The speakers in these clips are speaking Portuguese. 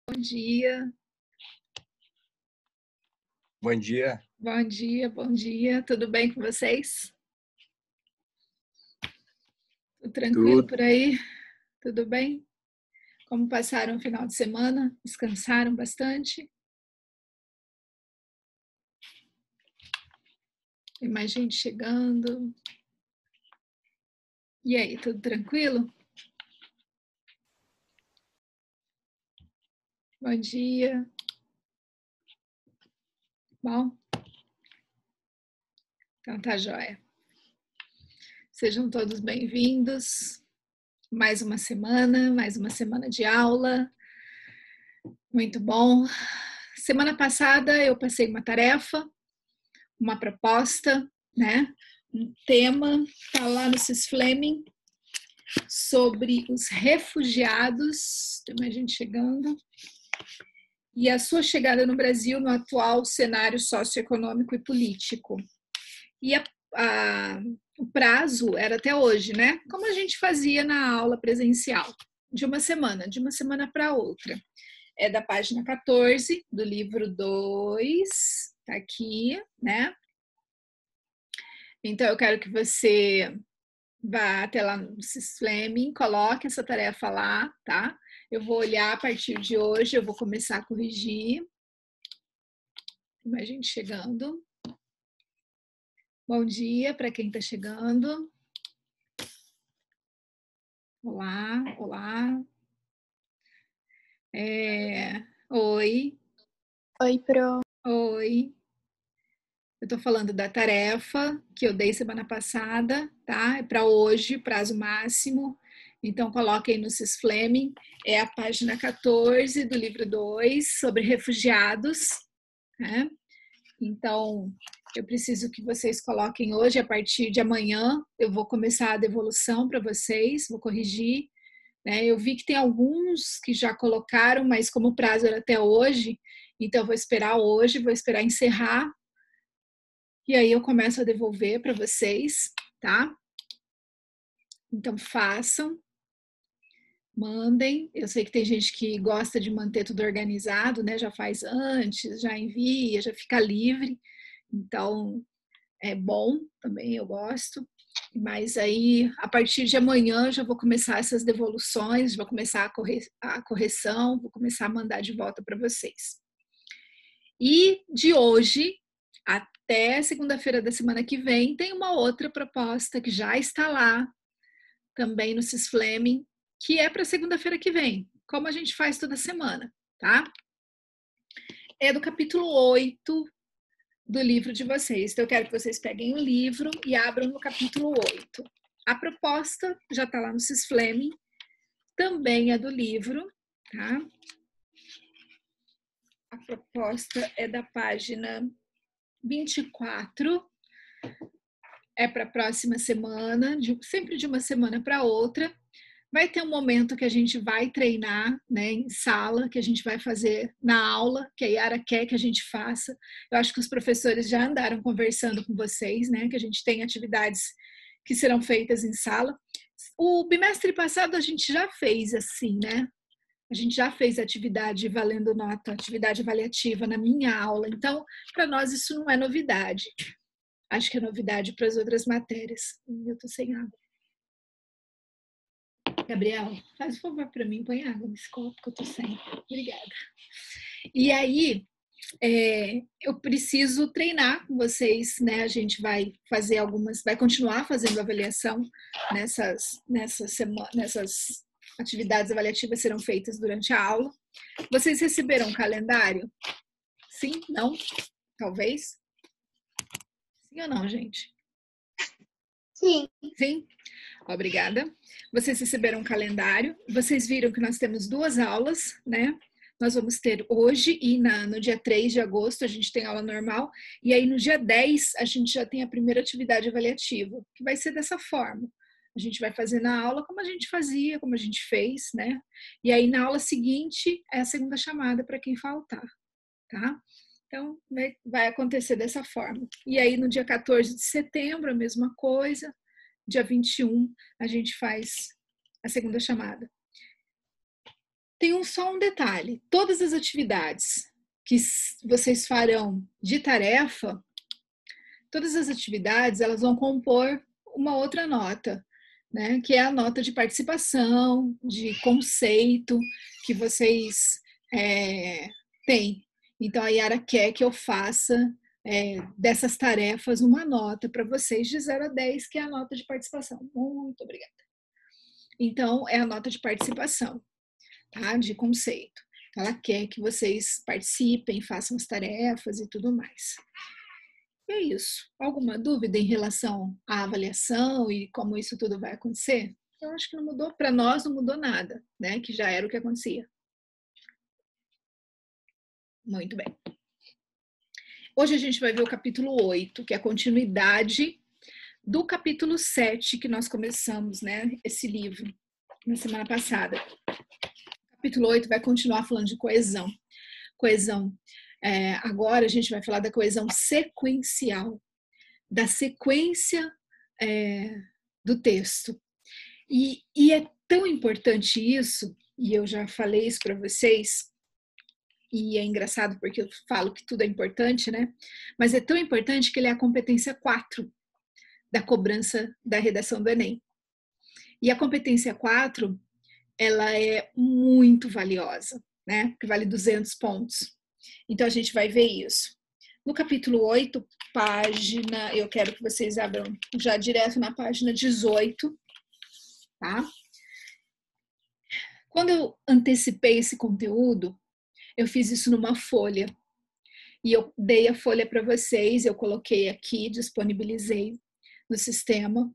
Bom dia. Bom dia. Bom dia, bom dia. Tudo bem com vocês? Tudo tranquilo Tudo. por aí? Tudo bem? Como passaram o final de semana? Descansaram bastante? Tem mais gente chegando. E aí, tudo tranquilo? Bom dia. Bom? Então tá joia. Sejam todos bem-vindos. Mais uma semana de aula. Muito bom. Semana passada eu passei uma tarefa, uma proposta, né? Um tema, está lá no Cis Fleming, sobre os refugiados, tem mais gente chegando, e a sua chegada no Brasil no atual cenário socioeconômico e político. E o prazo era até hoje, né? Como a gente fazia na aula presencial, de uma semana para outra. É da página 14 do livro 2, tá aqui, né? Então eu quero que você vá até lá no Cis Fleming, coloque essa tarefa lá, tá? Eu vou olhar a partir de hoje, eu vou começar a corrigir. Tem mais gente chegando. Bom dia para quem está chegando. Olá, olá. Oi. Oi, Pro. Oi. Eu estou falando da tarefa que eu dei semana passada, tá? É para hoje, prazo máximo. Então, coloquem no Cis Fleming, é a página 14 do livro 2, sobre refugiados, né? Então, eu preciso que vocês coloquem hoje, a partir de amanhã, eu vou começar a devolução para vocês, vou corrigir, né? Eu vi que tem alguns que já colocaram, mas como o prazo era até hoje, então eu vou esperar hoje, vou esperar encerrar, e aí eu começo a devolver para vocês, tá? Então, façam, mandem. Eu sei que tem gente que gosta de manter tudo organizado, né? Já faz antes, já envia, já fica livre. Então, é bom também, eu gosto. Mas aí, a partir de amanhã, já vou começar essas devoluções, vou começar a correção, vou começar a mandar de volta para vocês. E de hoje até segunda-feira da semana que vem, tem uma outra proposta que já está lá, também no Cis Fleming, que é para segunda-feira que vem, como a gente faz toda semana, tá? É do capítulo 8 do livro de vocês. Então, eu quero que vocês peguem o livro e abram no capítulo 8. A proposta já está lá no Cis Fleming, também é do livro, tá? A proposta é da página 24, é para a próxima semana, sempre de uma semana para outra. Vai ter um momento que a gente vai treinar, né, em sala, que a gente vai fazer na aula, que a Yara quer que a gente faça. Eu acho que os professores já andaram conversando com vocês, né, que a gente tem atividades que serão feitas em sala. O bimestre passado a gente já fez assim, né? A gente já fez atividade valendo nota, atividade avaliativa na minha aula. Então, para nós isso não é novidade. Acho que é novidade para as outras matérias. Eu estou sem água. Gabriel, faz um favor para mim, põe água nesse copo que eu tô sem. Obrigada. E aí, eu preciso treinar com vocês, né? A gente vai fazer vai continuar fazendo avaliação nessas atividades avaliativas serão feitas durante a aula. Vocês receberam um calendário? Sim? Não? Talvez? Sim ou não, gente? Sim. Sim? Obrigada. Vocês receberam um calendário. Vocês viram que nós temos 2 aulas, né? Nós vamos ter hoje e no dia 3 de agosto a gente tem aula normal. E aí no dia 10 a gente já tem a primeira atividade avaliativa, que vai ser dessa forma. A gente vai fazer na aula como a gente fazia, como a gente fez, né? E aí na aula seguinte é a segunda chamada para quem faltar, tá? Então, vai acontecer dessa forma. E aí no dia 14 de setembro a mesma coisa. Dia 21, a gente faz a segunda chamada. Tem só um detalhe: todas as atividades que vocês farão de tarefa, todas as atividades elas vão compor uma outra nota, né? Que é a nota de participação, de conceito que vocês têm. Então a Yara quer que eu faça dessas tarefas uma nota para vocês de 0 a 10, que é a nota de participação. Muito obrigada. Então é a nota de participação, tá? De conceito. Ela quer que vocês participem, façam as tarefas e tudo mais. E é isso. Alguma dúvida em relação à avaliação e como isso tudo vai acontecer? Eu acho que não mudou, para nós não mudou nada, né? Que já era o que acontecia. Muito bem. Hoje a gente vai ver o capítulo 8, que é a continuidade do capítulo 7 que nós começamos, né? Esse livro, na semana passada. O capítulo 8 vai continuar falando de coesão. Coesão. Agora a gente vai falar da coesão sequencial, da sequência do texto. E é tão importante isso, e eu já falei isso para vocês, e é engraçado porque eu falo que tudo é importante, né? Mas é tão importante que ele é a competência 4 da cobrança da redação do Enem. E a competência 4, ela é muito valiosa, né? Que vale 200 pontos. Então a gente vai ver isso. No capítulo 8, eu quero que vocês abram já direto na página 18, tá? Quando eu antecipei esse conteúdo, eu fiz isso numa folha. E eu dei a folha para vocês, eu coloquei aqui, disponibilizei no sistema.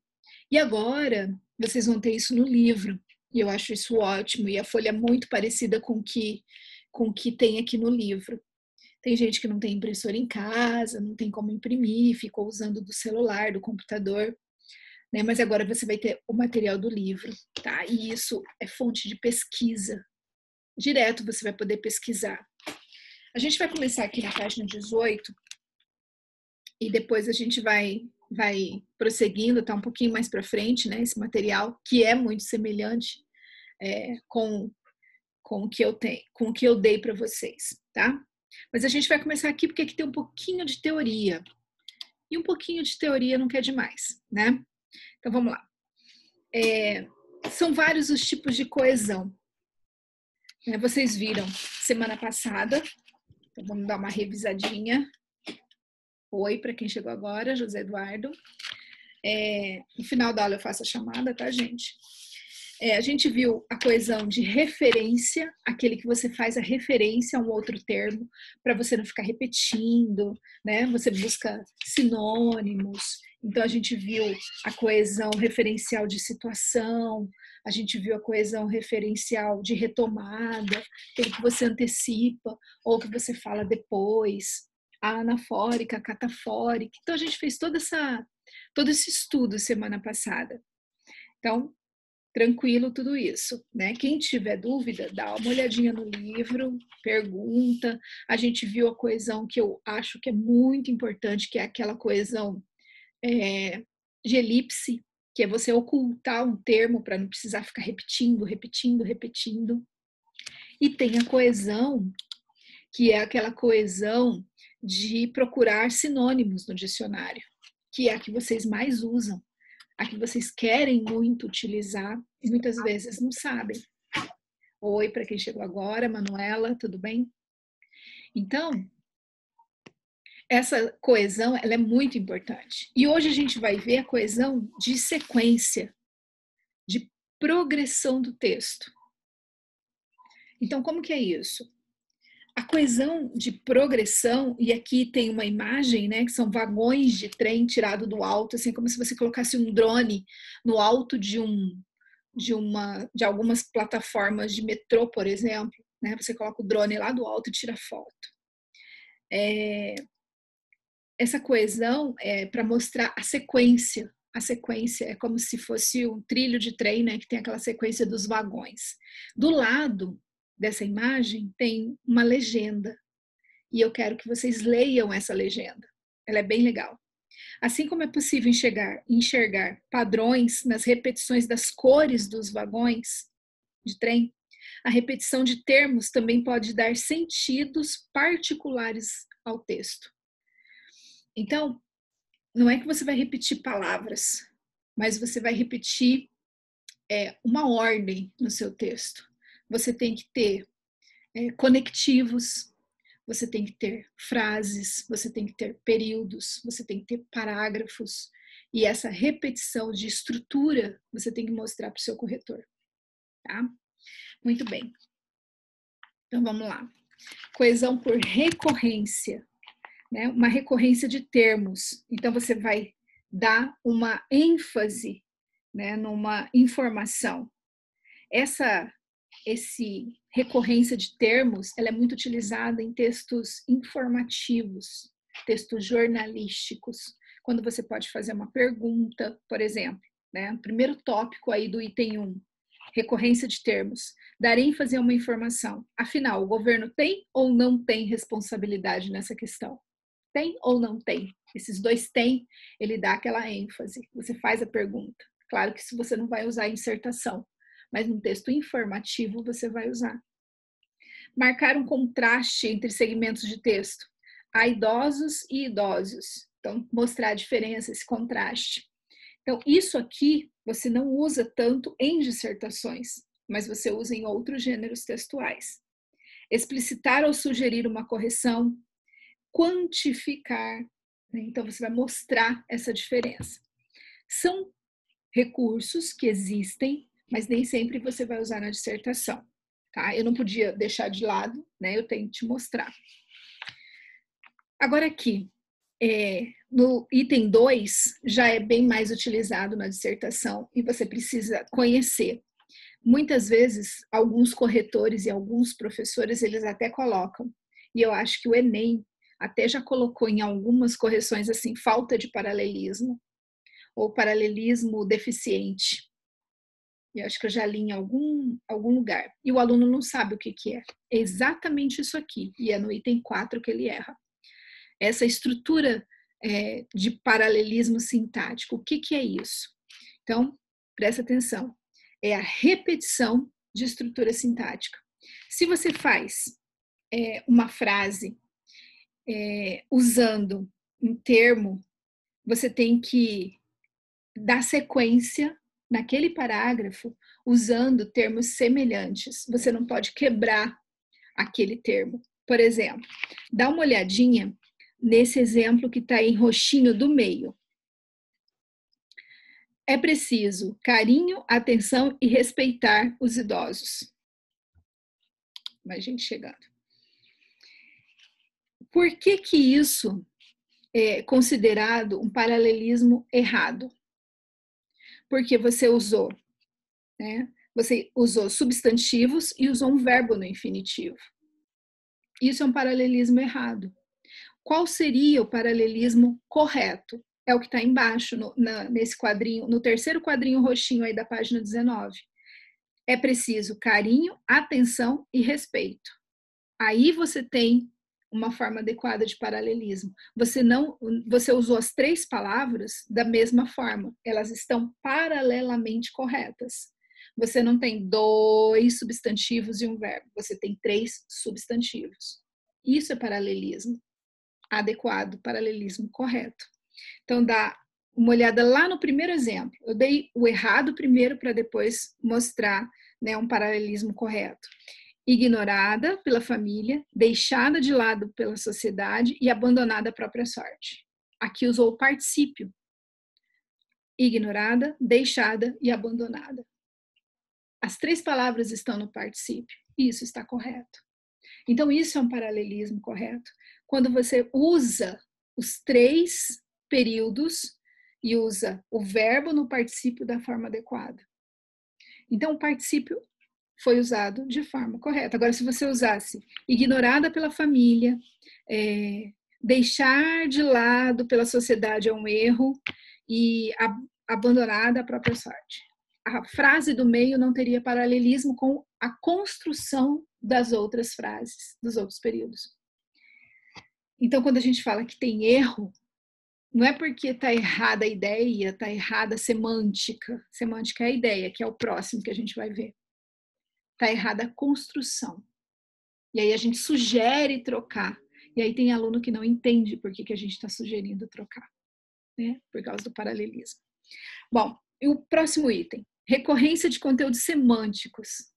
E agora, vocês vão ter isso no livro. E eu acho isso ótimo. E a folha é muito parecida com o que tem aqui no livro. Tem gente que não tem impressora em casa, não tem como imprimir, ficou usando do celular, do computador, né? Mas agora você vai ter o material do livro, tá? E isso é fonte de pesquisa. Direto você vai poder pesquisar. A gente vai começar aqui na página 18 e depois a gente vai prosseguindo, tá um pouquinho mais para frente, né? Esse material que é muito semelhante com o que eu tenho, com o que eu dei para vocês, tá? Mas a gente vai começar aqui porque aqui tem um pouquinho de teoria. E um pouquinho de teoria não quer demais, né? Então vamos lá. São vários os tipos de coesão. Vocês viram semana passada. Então vamos dar uma revisadinha. Oi, para quem chegou agora, José Eduardo. No final da aula eu faço a chamada, tá, gente? A gente viu a coesão de referência, aquele que você faz a referência a um outro termo, para você não ficar repetindo, né? Você busca sinônimos. Então, a gente viu a coesão referencial de situação, a gente viu a coesão referencial de retomada, aquele que você antecipa ou que você fala depois, a anafórica, a catafórica. Então, a gente fez todo esse estudo semana passada. Então, tranquilo tudo isso, né? Quem tiver dúvida, dá uma olhadinha no livro, pergunta. A gente viu a coesão que eu acho que é muito importante, que é aquela coesão de elipse, que é você ocultar um termo para não precisar ficar repetindo. E tem a coesão, que é aquela coesão de procurar sinônimos no dicionário, que é a que vocês mais usam, a que vocês querem muito utilizar e muitas vezes não sabem. Oi, para quem chegou agora, Manuela, tudo bem? Então, essa coesão, ela é muito importante. E hoje a gente vai ver a coesão de sequência, de progressão do texto. Então, como que é isso? A coesão de progressão, e aqui tem uma imagem, né, que são vagões de trem tirado do alto, assim como se você colocasse um drone no alto de algumas plataformas de metrô, por exemplo, né? Você coloca o drone lá do alto e tira foto. Essa coesão é para mostrar a sequência. A sequência é como se fosse um trilho de trem, né, que tem aquela sequência dos vagões. Do lado dessa imagem tem uma legenda. E eu quero que vocês leiam essa legenda. Ela é bem legal. Assim como é possível enxergar padrões nas repetições das cores dos vagões de trem, A repetição de termos também pode dar sentidos particulares ao texto. Então, não é que você vai repetir palavras, mas você vai repetir uma ordem no seu texto. Você tem que ter conectivos, você tem que ter frases, você tem que ter períodos, você tem que ter parágrafos. E essa repetição de estrutura você tem que mostrar para o seu corretor. Tá? Muito bem. Então vamos lá. Coesão por recorrência, né? Uma recorrência de termos. Então você vai dar uma ênfase, né, numa informação. Essa recorrência de termos, ela é muito utilizada em textos informativos, textos jornalísticos, quando você pode fazer uma pergunta, por exemplo, né? O primeiro tópico aí do item 1, recorrência de termos, dar ênfase a uma informação. Afinal, o governo tem ou não tem responsabilidade nessa questão? Tem ou não tem? Esses dois tem, ele dá aquela ênfase. Você faz a pergunta. Claro que se você não vai usar em dissertação, mas num texto informativo você vai usar. Marcar um contraste entre segmentos de texto. Há idosos e idosos. Então, mostrar a diferença, esse contraste. Então, isso aqui você não usa tanto em dissertações, mas você usa em outros gêneros textuais. Explicitar ou sugerir uma correção. Quantificar. Né? Então, você vai mostrar essa diferença. São recursos que existem, mas nem sempre você vai usar na dissertação. Tá? Eu não podia deixar de lado, né? Eu tenho que te mostrar. Agora aqui, no item 2, já é bem mais utilizado na dissertação e você precisa conhecer. Muitas vezes, alguns corretores e alguns professores, eles até colocam, e eu acho que o Enem até já colocou em algumas correções assim, falta de paralelismo, ou paralelismo deficiente. Eu acho que eu já li em algum lugar. E o aluno não sabe o que é. É exatamente isso aqui. E é no item 4 que ele erra. Essa estrutura de paralelismo sintático, o que é isso? Então, presta atenção. É a repetição de estrutura sintática. Se você faz uma frase usando um termo, você tem que dar sequência naquele parágrafo usando termos semelhantes. Você não pode quebrar aquele termo. Por exemplo, dá uma olhadinha nesse exemplo que está em roxinho do meio. É preciso carinho, atenção e respeitar os idosos. Mais gente chegando. Por que isso é considerado um paralelismo errado? Porque você usou, né? Você usou substantivos e usou um verbo no infinitivo. Isso é um paralelismo errado. Qual seria o paralelismo correto? É o que está embaixo, nesse quadrinho, no terceiro quadrinho roxinho aí da página 19. É preciso carinho, atenção e respeito. Aí você tem uma forma adequada de paralelismo. Você usou as três palavras da mesma forma. Elas estão paralelamente corretas. Você não tem 2 substantivos e um verbo. Você tem 3 substantivos. Isso é paralelismo adequado, paralelismo correto. Então, dá uma olhada lá no primeiro exemplo. Eu dei o errado primeiro para depois mostrar, né, um paralelismo correto. Ignorada pela família, deixada de lado pela sociedade e abandonada à própria sorte. Aqui usou o particípio. Ignorada, deixada e abandonada. As 3 palavras estão no particípio. Isso está correto. Então, isso é um paralelismo correto. Quando você usa os 3 períodos e usa o verbo no particípio da forma adequada. Então, o particípio foi usado de forma correta. Agora, se você usasse ignorada pela família, deixar de lado pela sociedade é um erro e abandonada à própria sorte. A frase do meio não teria paralelismo com a construção das outras frases, dos outros períodos. Então, quando a gente fala que tem erro, não é porque está errada a ideia, está errada a semântica. Semântica é a ideia, que é o próximo que a gente vai ver. Está errada a construção. E aí a gente sugere trocar. E aí tem aluno que não entende por que a gente está sugerindo trocar, né? Por causa do paralelismo. Bom, e o próximo item. Recorrência de conteúdos semânticos,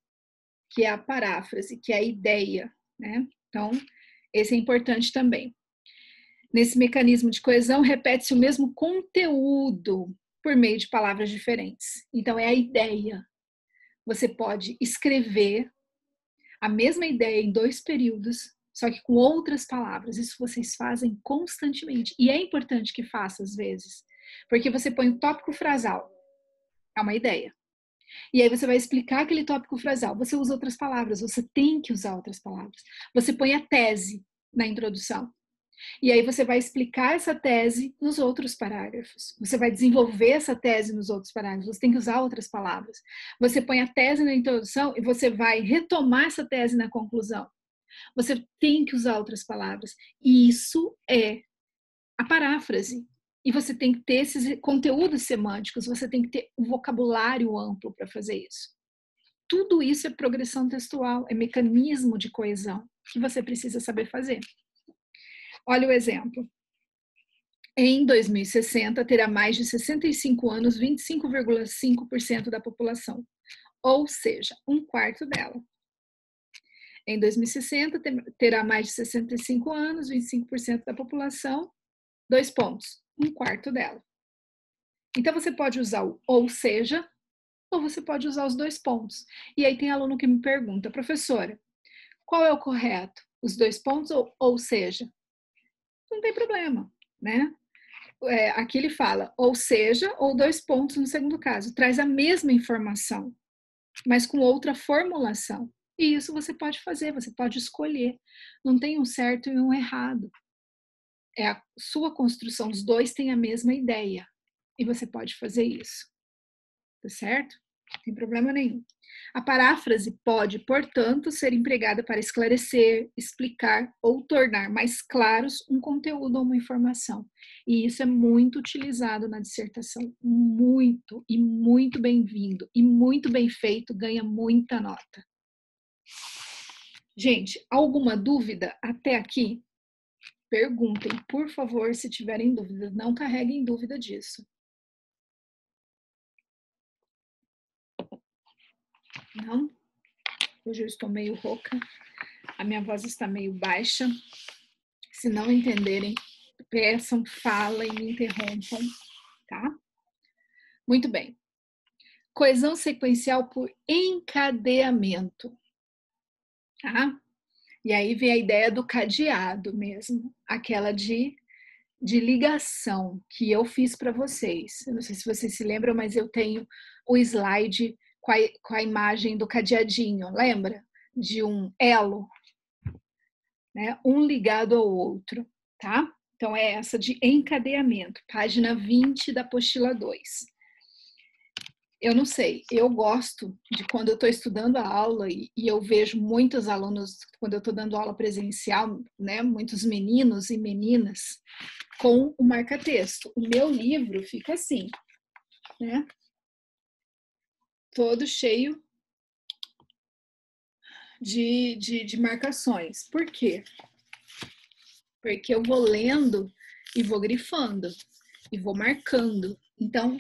que é a paráfrase, que é a ideia, né? Então, esse é importante também. Nesse mecanismo de coesão, repete-se o mesmo conteúdo por meio de palavras diferentes. Então, é a ideia. Você pode escrever a mesma ideia em 2 períodos, só que com outras palavras. Isso vocês fazem constantemente. E é importante que faça, às vezes, porque você põe o tópico frasal. É uma ideia. E aí você vai explicar aquele tópico frasal. Você usa outras palavras, você tem que usar outras palavras. Você põe a tese na introdução. E aí você vai explicar essa tese nos outros parágrafos. Você vai desenvolver essa tese nos outros parágrafos. Você tem que usar outras palavras. Você põe a tese na introdução e você vai retomar essa tese na conclusão. Você tem que usar outras palavras. E isso é a paráfrase. E você tem que ter esses conteúdos semânticos, você tem que ter um vocabulário amplo para fazer isso. Tudo isso é progressão textual, é mecanismo de coesão que você precisa saber fazer. Olha o exemplo. Em 2060, terá mais de 65 anos 25,5% da população, ou seja, 1/4 dela. Em 2060, terá mais de 65 anos, 25% da população, 2 pontos, 1/4 dela. Então, você pode usar o ou seja, ou você pode usar os 2 pontos. E aí tem aluno que me pergunta, professora, qual é o correto? Os 2 pontos ou seja? Não tem problema, né? Aqui ele fala, ou seja, ou 2 pontos no segundo caso. Traz a mesma informação, mas com outra formulação. E isso você pode fazer, você pode escolher. Não tem um certo e um errado. É a sua construção, os 2 têm a mesma ideia. E você pode fazer isso. Tá certo? Não tem problema nenhum. A paráfrase pode, portanto, ser empregada para esclarecer, explicar ou tornar mais claros um conteúdo ou uma informação. E isso é muito utilizado na dissertação. Muito, e muito bem-vindo. E muito bem feito, ganha muita nota. Gente, alguma dúvida até aqui? Perguntem, por favor, se tiverem dúvidas. Não carreguem dúvida disso. Não? Hoje eu estou meio rouca. A minha voz está meio baixa. Se não entenderem, peçam, falem, me interrompam, tá? Muito bem. Coesão sequencial por encadeamento, tá? E aí vem a ideia do cadeado mesmo, aquela de ligação que eu fiz para vocês. Eu não sei se vocês se lembram, mas eu tenho o slide com a imagem do cadeadinho, lembra? De um elo, né? Um ligado ao outro, tá? Então, é essa de encadeamento, página 20 da apostila 2. Eu não sei, eu gosto de quando eu estou estudando a aula e eu vejo muitos alunos, quando eu estou dando aula presencial, né, muitos meninos e meninas com o marca-texto. O meu livro fica assim, né? Todo cheio de marcações. Por quê? Porque eu vou lendo e vou grifando e vou marcando. Então,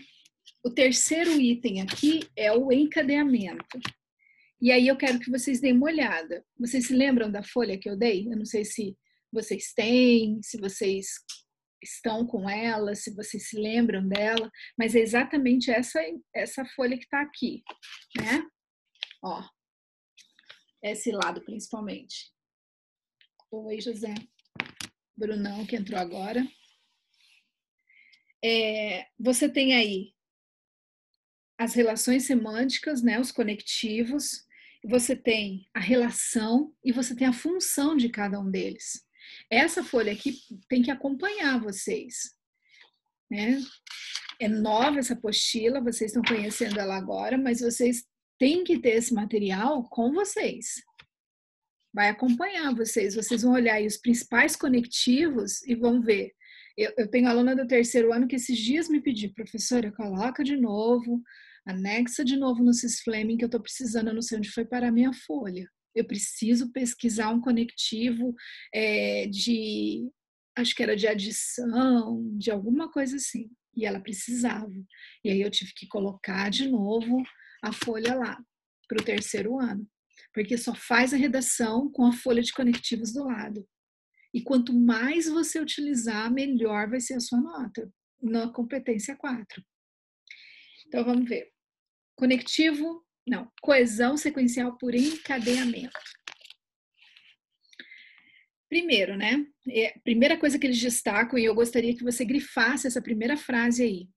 o terceiro item aqui é o encadeamento. E aí eu quero que vocês deem uma olhada. Vocês se lembram da folha que eu dei? Eu não sei se vocês têm, se vocês estão com ela, se vocês se lembram dela, mas é exatamente essa folha que está aqui, né? Ó, esse lado principalmente. Oi, José. Brunão, que entrou agora. Você tem aí as relações semânticas, né, os conectivos, você tem a relação e você tem a função de cada um deles. Essa folha aqui tem que acompanhar vocês, né? É nova essa apostila, vocês estão conhecendo ela agora, mas vocês têm que ter esse material com vocês. Vai acompanhar vocês, vocês vão olhar aí os principais conectivos e vão ver. Eu tenho aluna do terceiro ano que esses dias me pediu, professora, coloca de novo Anexa de novo no Sysflaming, que eu estou precisando, eu não sei onde foi parar minha folha. Eu preciso pesquisar um conectivo acho que era de adição, de alguma coisa assim. E ela precisava. E aí eu tive que colocar de novo a folha lá, para o terceiro ano. Porque só faz a redação com a folha de conectivos do lado. E quanto mais você utilizar, melhor vai ser a sua nota na competência 4. Então vamos ver. Coesão sequencial por encadeamento. Primeiro, né? Primeira coisa que eles destacam, e eu gostaria que você grifasse essa primeira frase aí,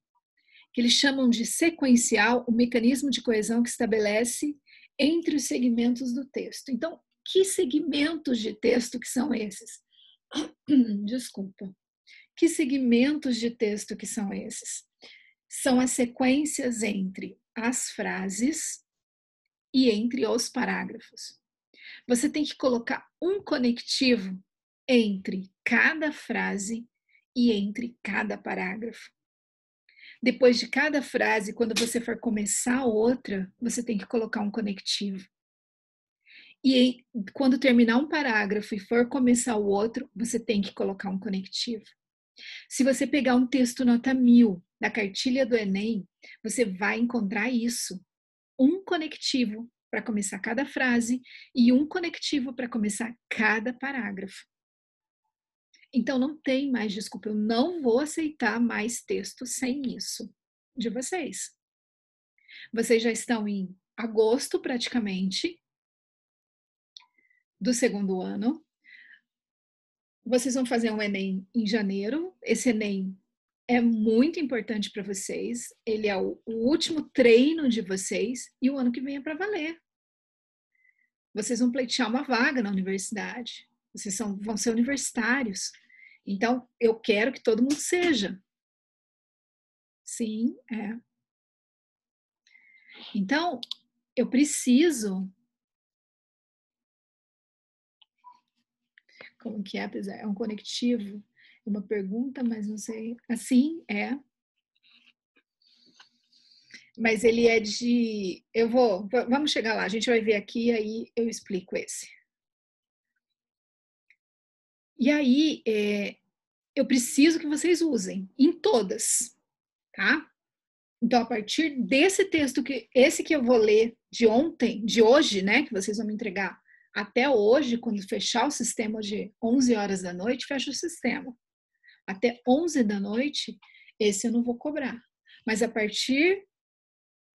que eles chamam de sequencial o mecanismo de coesão que estabelece entre os segmentos do texto. Então, que segmentos de texto que são esses? Desculpa. Que segmentos de texto que são esses? São as sequências entre as frases e entre os parágrafos. Você tem que colocar um conectivo entre cada frase e entre cada parágrafo. Depois de cada frase, quando você for começar outra, você tem que colocar um conectivo. E quando terminar um parágrafo e for começar o outro, você tem que colocar um conectivo. Se você pegar um texto nota 1000 da cartilha do Enem, você vai encontrar isso. Um conectivo para começar cada frase e um conectivo para começar cada parágrafo. Então não tem mais desculpa, eu não vou aceitar mais texto sem isso de vocês. Vocês já estão em agosto praticamente do segundo ano. Vocês vão fazer um Enem em janeiro. Esse Enem é muito importante para vocês. Ele é o último treino de vocês e o ano que vem é para valer. Vocês vão pleitear uma vaga na universidade. Vocês vão ser universitários. Então, eu quero que todo mundo seja. Sim, é. Então, eu preciso... Como que é? É um conectivo, uma pergunta, mas não sei. Assim, é. Mas ele é de... Vamos chegar lá, a gente vai ver aqui, aí eu explico esse. E aí, eu preciso que vocês usem em todas, tá? Então, a partir desse texto, esse que eu vou ler de ontem, de hoje, né, que vocês vão me entregar, até hoje, quando fechar o sistema de 11 horas da noite, fecha o sistema. Até 11 da noite, esse eu não vou cobrar. Mas a partir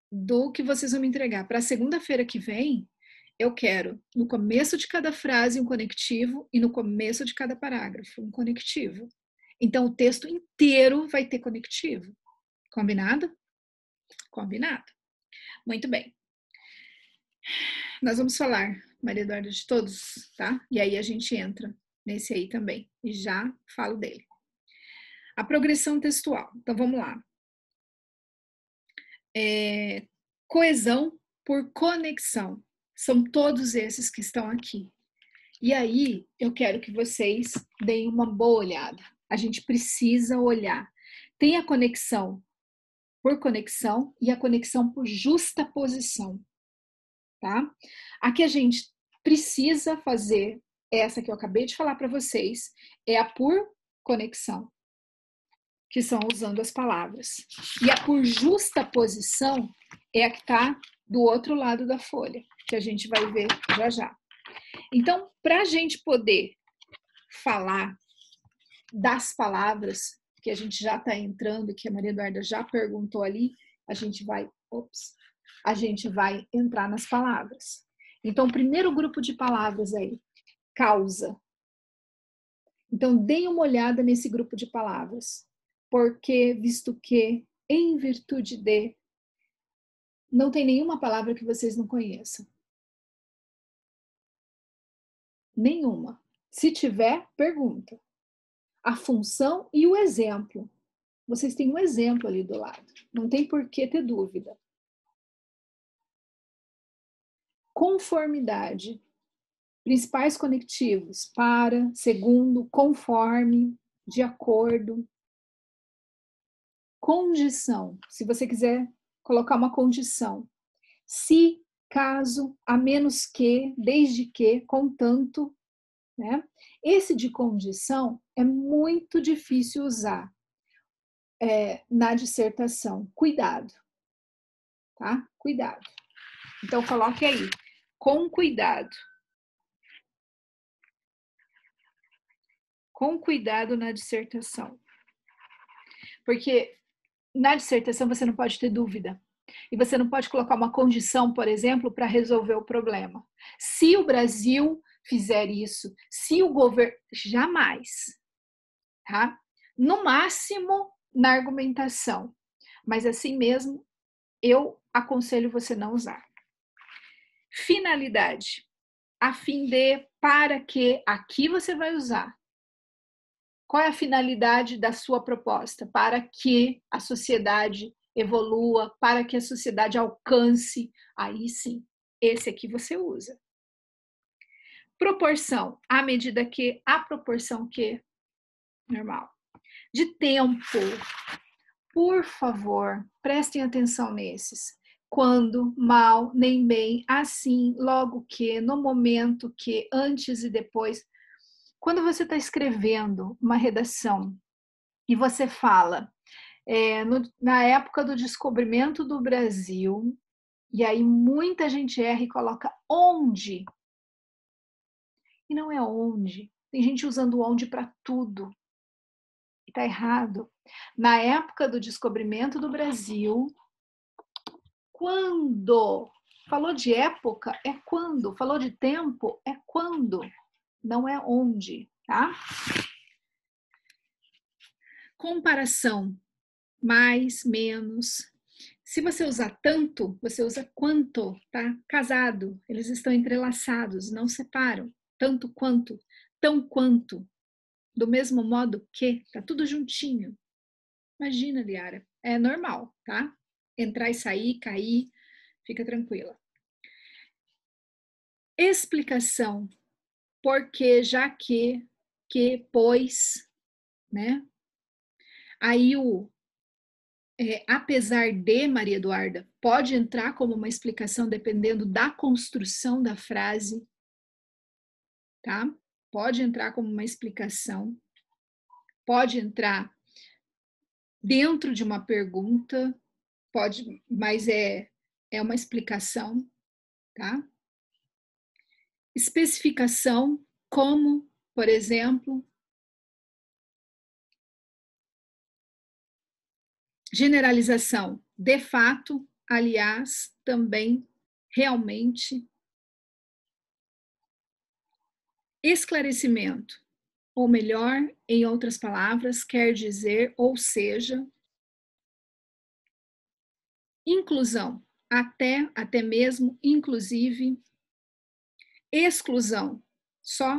do que vocês vão me entregar para segunda-feira que vem, eu quero no começo de cada frase um conectivo e no começo de cada parágrafo um conectivo. Então, o texto inteiro vai ter conectivo. Combinado? Combinado. Muito bem. Nós vamos falar, Maria Eduarda, de todos, tá? E aí a gente entra nesse aí também e já falo dele. A progressão textual. Então, vamos lá. Coesão por conexão. São todos esses que estão aqui. E aí, eu quero que vocês deem uma boa olhada. A gente precisa olhar. Tem a conexão por conexão e a conexão por justaposição, tá? Aqui a gente precisa fazer essa que eu acabei de falar para vocês, é a por conexão, que são usando as palavras. E a por justaposição é a que está do outro lado da folha, que a gente vai ver já já. Então, para a gente poder falar das palavras, que a gente já está entrando, que a Maria Eduarda já perguntou ali, a gente vai entrar nas palavras. Então, o primeiro grupo de palavras aí, causa. Então, deem uma olhada nesse grupo de palavras. Porque, visto que, em virtude de, não tem nenhuma palavra que vocês não conheçam. Nenhuma. Se tiver, pergunta. A função e o exemplo. Vocês têm um exemplo ali do lado. Não tem por que ter dúvida. Conformidade. Principais conectivos. Para, segundo, conforme, de acordo. Condição. Se você quiser colocar uma condição. Se, caso, a menos que, desde que, contanto, né? Esse de condição é muito difícil usar na dissertação. Cuidado, tá? Cuidado. Então, coloque aí, com cuidado. Com cuidado na dissertação. Porque na dissertação você não pode ter dúvida. E você não pode colocar uma condição, por exemplo, para resolver o problema. Se o Brasil fizer isso, se o governo... Jamais. Tá? No máximo, na argumentação. Mas assim mesmo, eu aconselho você não usar. Finalidade. A fim de, para que, aqui você vai usar. Qual é a finalidade da sua proposta? Para que a sociedade evolua, para que a sociedade alcance, aí sim, esse aqui você usa. Proporção, à medida que, a proporção que, normal. De tempo, por favor, prestem atenção nesses. Quando, mal, nem bem, assim, logo que, no momento que, antes e depois. Quando você está escrevendo uma redação e você fala na época do descobrimento do Brasil, e aí muita gente erra e coloca onde. E não é onde. Tem gente usando onde para tudo. E tá errado. Na época do descobrimento do Brasil, quando? Falou de época, é quando. Falou de tempo, é quando. Não é onde, tá? Comparação. Mais, menos. Se você usar tanto, você usa quanto, tá? Casado, eles estão entrelaçados, não separam. Tanto quanto, tão quanto, do mesmo modo que, tá tudo juntinho. Imagina, Liara, é normal, tá? Entrar e sair, cair, fica tranquila. Explicação, porque, já que, pois, né? Aí apesar de, Maria Eduarda, pode entrar como uma explicação dependendo da construção da frase, tá? Pode entrar como uma explicação, pode entrar dentro de uma pergunta, pode, mas é uma explicação, tá? Especificação, como, por exemplo, generalização, de fato, aliás, também, realmente. Esclarecimento, ou melhor, em outras palavras, quer dizer, ou seja. Inclusão, até mesmo, inclusive. Exclusão,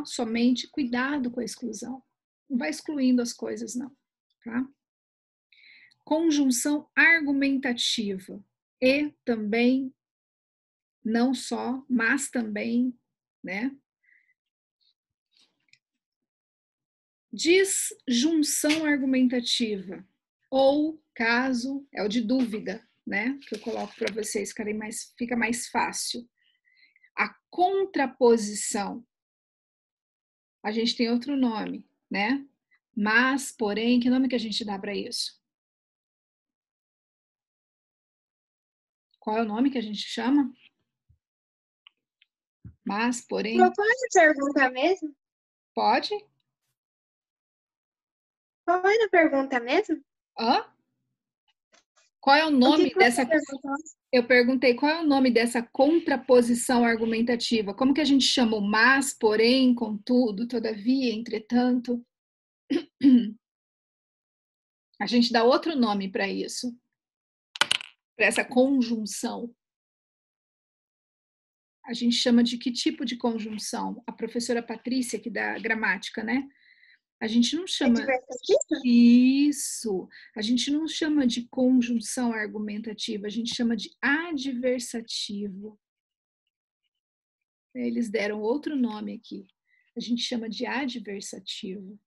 somente, cuidado com a exclusão. Não vai excluindo as coisas, não, tá? Conjunção argumentativa, e também, não só, mas também, né? Disjunção argumentativa, ou caso, é o de dúvida, né? Que eu coloco para vocês, fica mais fácil. A contraposição, a gente tem outro nome, né? Mas, porém, que nome que a gente dá para isso? Qual é o nome que a gente chama? Mas, porém... Pode perguntar mesmo? Pode? Qual era a pergunta mesmo? Hã? Qual é o nome dessa... Perguntou? Eu perguntei qual é o nome dessa contraposição argumentativa. Como que a gente chama o mas, porém, contudo, todavia, entretanto? A gente dá outro nome para isso, para essa conjunção. A gente chama de que tipo de conjunção? A professora Patrícia, que dá gramática, né? A gente não chama... Isso! A gente não chama de conjunção argumentativa, a gente chama de adversativo. Eles deram outro nome aqui. A gente chama de adversativo.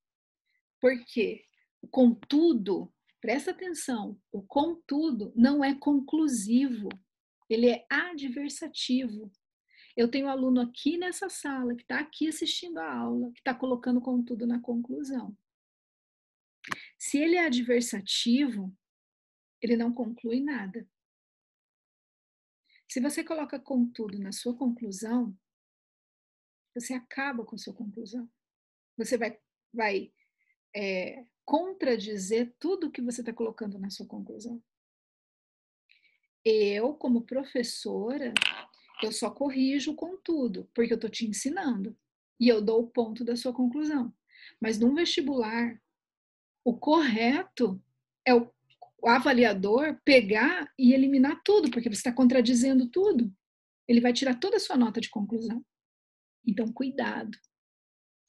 Por quê? O contudo Presta atenção, o contudo não é conclusivo, ele é adversativo. Eu tenho um aluno aqui nessa sala, que está aqui assistindo a aula, que está colocando contudo na conclusão. Se ele é adversativo, ele não conclui nada. Se você coloca contudo na sua conclusão, você acaba com a sua conclusão. Você vai contradizer tudo que você está colocando na sua conclusão. Eu, como professora, eu só corrijo contudo, porque eu estou te ensinando. E eu dou o ponto da sua conclusão. Mas num vestibular, o correto é o avaliador pegar e eliminar tudo, porque você está contradizendo tudo. Ele vai tirar toda a sua nota de conclusão. Então, cuidado.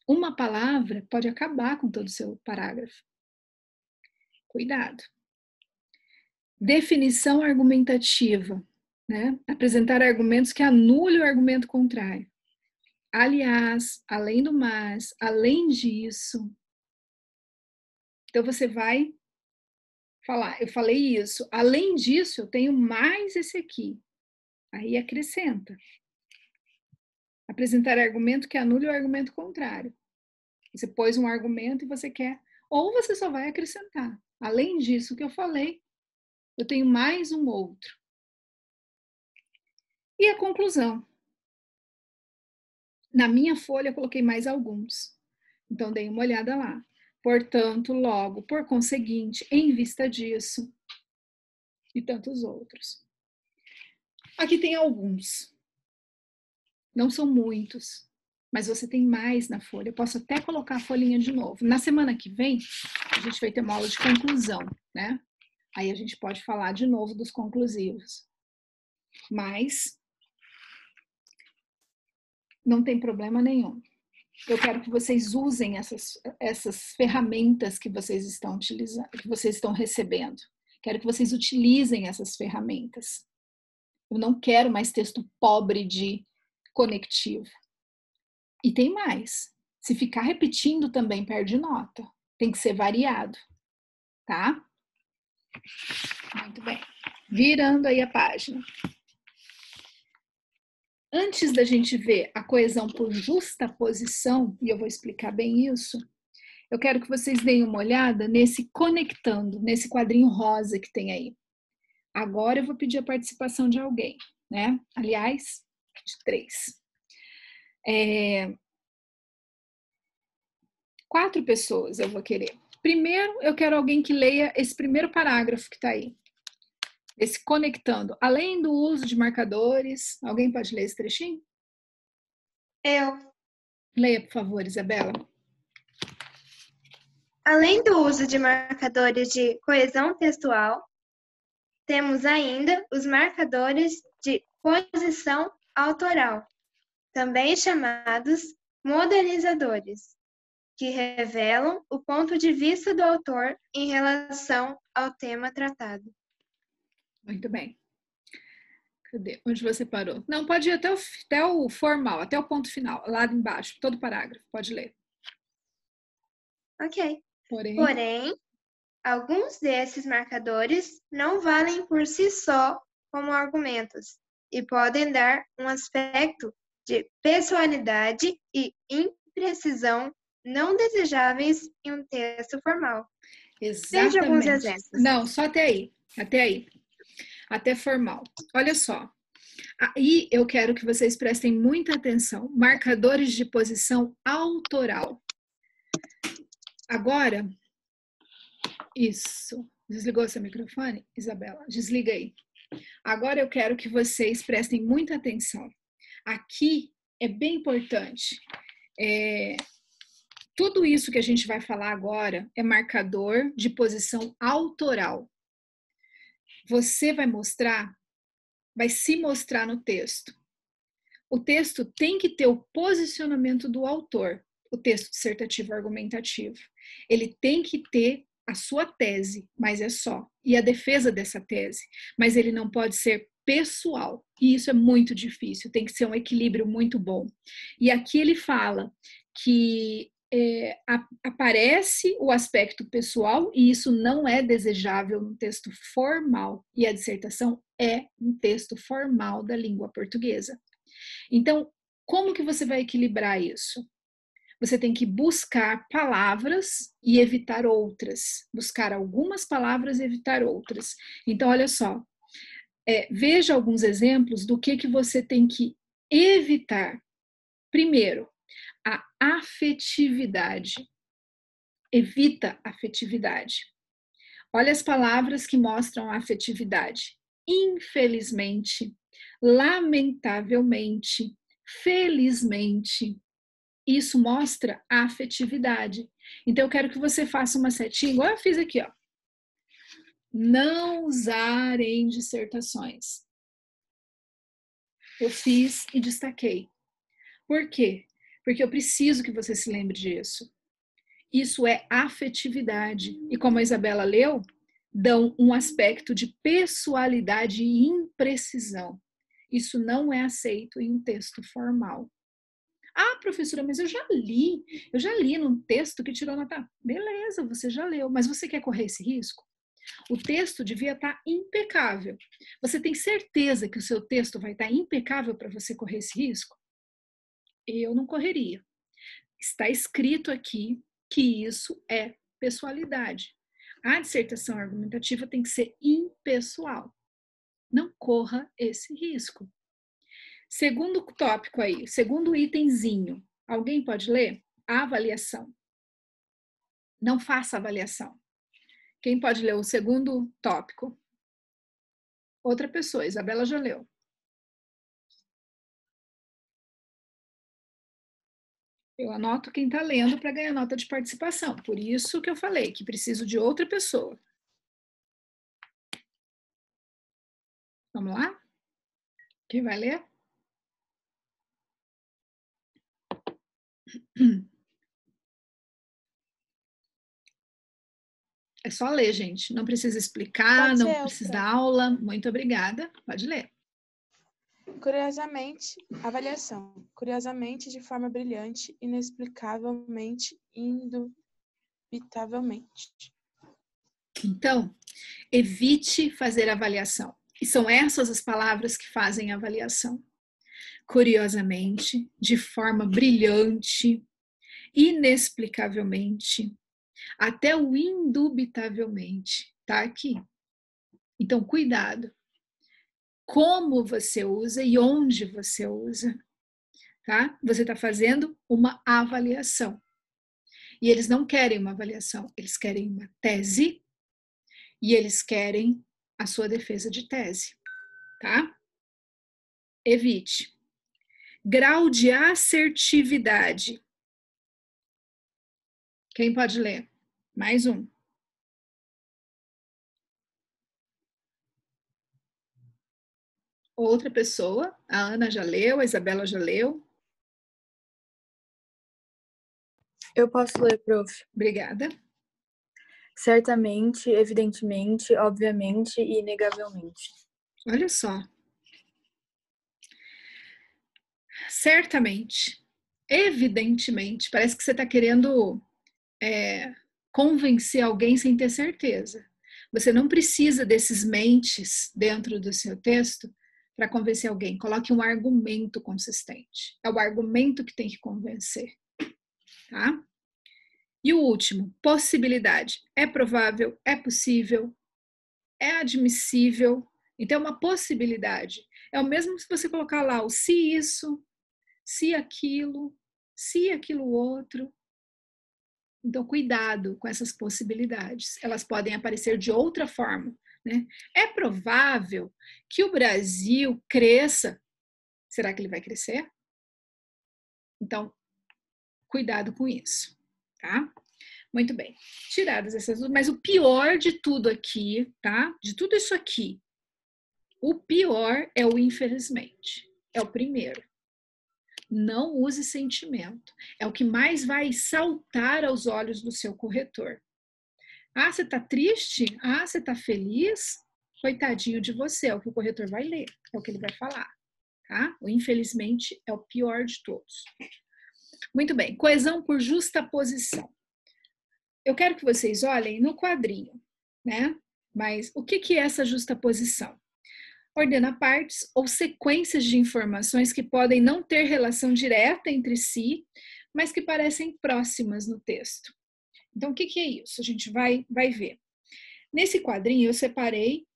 Uma palavra pode acabar com todo o seu parágrafo. Cuidado. Definição argumentativa, né? Apresentar argumentos que anulem o argumento contrário. Aliás, além do mais, além disso. Então, você vai falar, eu falei isso, além disso, eu tenho mais esse aqui. Aí acrescenta. Apresentar argumento que anule o argumento contrário. Você pôs um argumento e você quer, ou você só vai acrescentar. Além disso que eu falei, eu tenho mais um outro. E a conclusão. Na minha folha eu coloquei mais alguns. Então dei uma olhada lá. Portanto, logo, por conseguinte, em vista disso, e tantos outros. Aqui tem alguns. Não são muitos, mas você tem mais na folha. Eu posso até colocar a folhinha de novo. Na semana que vem, a gente vai ter uma aula de conclusão, né? Aí a gente pode falar de novo dos conclusivos. Mas não tem problema nenhum. Eu quero que vocês usem essas ferramentas que vocês estão utilizando, que vocês estão recebendo. Quero que vocês utilizem essas ferramentas. Eu não quero mais texto pobre de conectivo. E tem mais. Se ficar repetindo também perde nota. Tem que ser variado, tá? Muito bem. Virando aí a página. Antes da gente ver a coesão por justaposição, e eu vou explicar bem isso, eu quero que vocês deem uma olhada nesse conectando, nesse quadrinho rosa que tem aí. Agora eu vou pedir a participação de alguém, né? Aliás, de 3. 4 pessoas eu vou querer. Primeiro, eu quero alguém que leia esse primeiro parágrafo que está aí. Esse conectando. Além do uso de marcadores, alguém pode ler esse trechinho? Eu. Leia, por favor, Isabela. Além do uso de marcadores de coesão textual, temos ainda os marcadores de posição autoral, também chamados modelizadores, que revelam o ponto de vista do autor em relação ao tema tratado. Muito bem. Cadê? Onde você parou? Não, pode ir até o formal, até o ponto final, lá embaixo, todo parágrafo, pode ler. Ok. Porém, alguns desses marcadores não valem por si só como argumentos e podem dar um aspecto de pessoalidade e imprecisão não desejáveis em um texto formal. exatamente. Veja alguns exemplos. Não, só até aí. Até formal. Olha só. Aí eu quero que vocês prestem muita atenção. Marcadores de posição autoral. Agora, isso. Desligou seu microfone, Isabela? Desliga aí. Agora eu quero que vocês prestem muita atenção. Aqui é bem importante. Tudo isso que a gente vai falar agora é marcador de posição autoral. Você vai se mostrar no texto. O texto tem que ter o posicionamento do autor, o texto dissertativo argumentativo. Ele tem que ter a sua tese, mas é só, e a defesa dessa tese, mas ele não pode ser pessoal, e isso é muito difícil, tem que ser um equilíbrio muito bom. E aqui ele fala que aparece o aspecto pessoal e isso não é desejável no texto formal. E a dissertação é um texto formal da língua portuguesa. Então, como que você vai equilibrar isso? Você tem que buscar palavras e evitar outras. Buscar algumas palavras e evitar outras. Então, olha só. Veja alguns exemplos do que você tem que evitar. Primeiro, a afetividade. Evita afetividade. Olha as palavras que mostram a afetividade. Infelizmente, lamentavelmente, felizmente. Isso mostra a afetividade. Então, eu quero que você faça uma setinha, igual eu fiz aqui, ó. Não usar em dissertações. Eu fiz e destaquei. Por quê? Porque eu preciso que você se lembre disso. Isso é afetividade. E como a Isabela leu, dão um aspecto de pessoalidade e imprecisão. Isso não é aceito em um texto formal. Ah, professora, mas eu já li num texto que tirou nota. Beleza, você já leu, mas você quer correr esse risco? O texto devia estar impecável. Você tem certeza que o seu texto vai estar impecável para você correr esse risco? Eu não correria. Está escrito aqui que isso é pessoalidade. A dissertação argumentativa tem que ser impessoal. Não corra esse risco. Segundo tópico aí, segundo itemzinho. Alguém pode ler? A avaliação. Não faça avaliação. Quem pode ler o segundo tópico? Outra pessoa, Isabela já leu. Eu anoto quem está lendo para ganhar nota de participação. Por isso que eu falei que preciso de outra pessoa. Vamos lá? Quem vai ler? É só ler, gente. Não precisa explicar, não precisa dar aula. Muito obrigada. Pode ler. Curiosamente, avaliação. Curiosamente, de forma brilhante, inexplicavelmente, indubitavelmente. Então, evite fazer avaliação. E são essas as palavras que fazem avaliação. Curiosamente, de forma brilhante, inexplicavelmente, até o indubitavelmente. Tá aqui. Então, cuidado. Como você usa e onde você usa. Tá? Você está fazendo uma avaliação. E eles não querem uma avaliação, eles querem uma tese e eles querem a sua defesa de tese, tá? Evite. Grau de assertividade. Quem pode ler? Mais um. Outra pessoa. A Ana já leu, a Isabela já leu. Eu posso ler, prof. Obrigada. Certamente, evidentemente, obviamente e inegavelmente. Olha só. Certamente, evidentemente, parece que você está querendo convencer alguém sem ter certeza. Você não precisa desses mentes dentro do seu texto para convencer alguém. Coloque um argumento consistente. É o argumento que tem que convencer. Tá? E o último, possibilidade. É provável, é possível, é admissível. Então, é uma possibilidade. É o mesmo se você colocar lá o se isso, se aquilo outro. Então, cuidado com essas possibilidades. Elas podem aparecer de outra forma, né? É provável que o Brasil cresça. Será que ele vai crescer? Então, cuidado com isso, tá? Muito bem. Tiradas essas duas, mas o pior de tudo aqui, tá? De tudo isso aqui, o pior é o infelizmente. É o primeiro. Não use sentimento. É o que mais vai saltar aos olhos do seu corretor. Ah, você está triste? Ah, você está feliz? Coitadinho de você, é o que o corretor vai ler, é o que ele vai falar. Tá? O infelizmente é o pior de todos. Muito bem, coesão por justaposição. Eu quero que vocês olhem no quadrinho, né? Mas o que é essa justaposição? Ordena partes ou sequências de informações que podem não ter relação direta entre si, mas que parecem próximas no texto. Então, o que é isso? A gente vai ver. Nesse quadrinho, eu separei,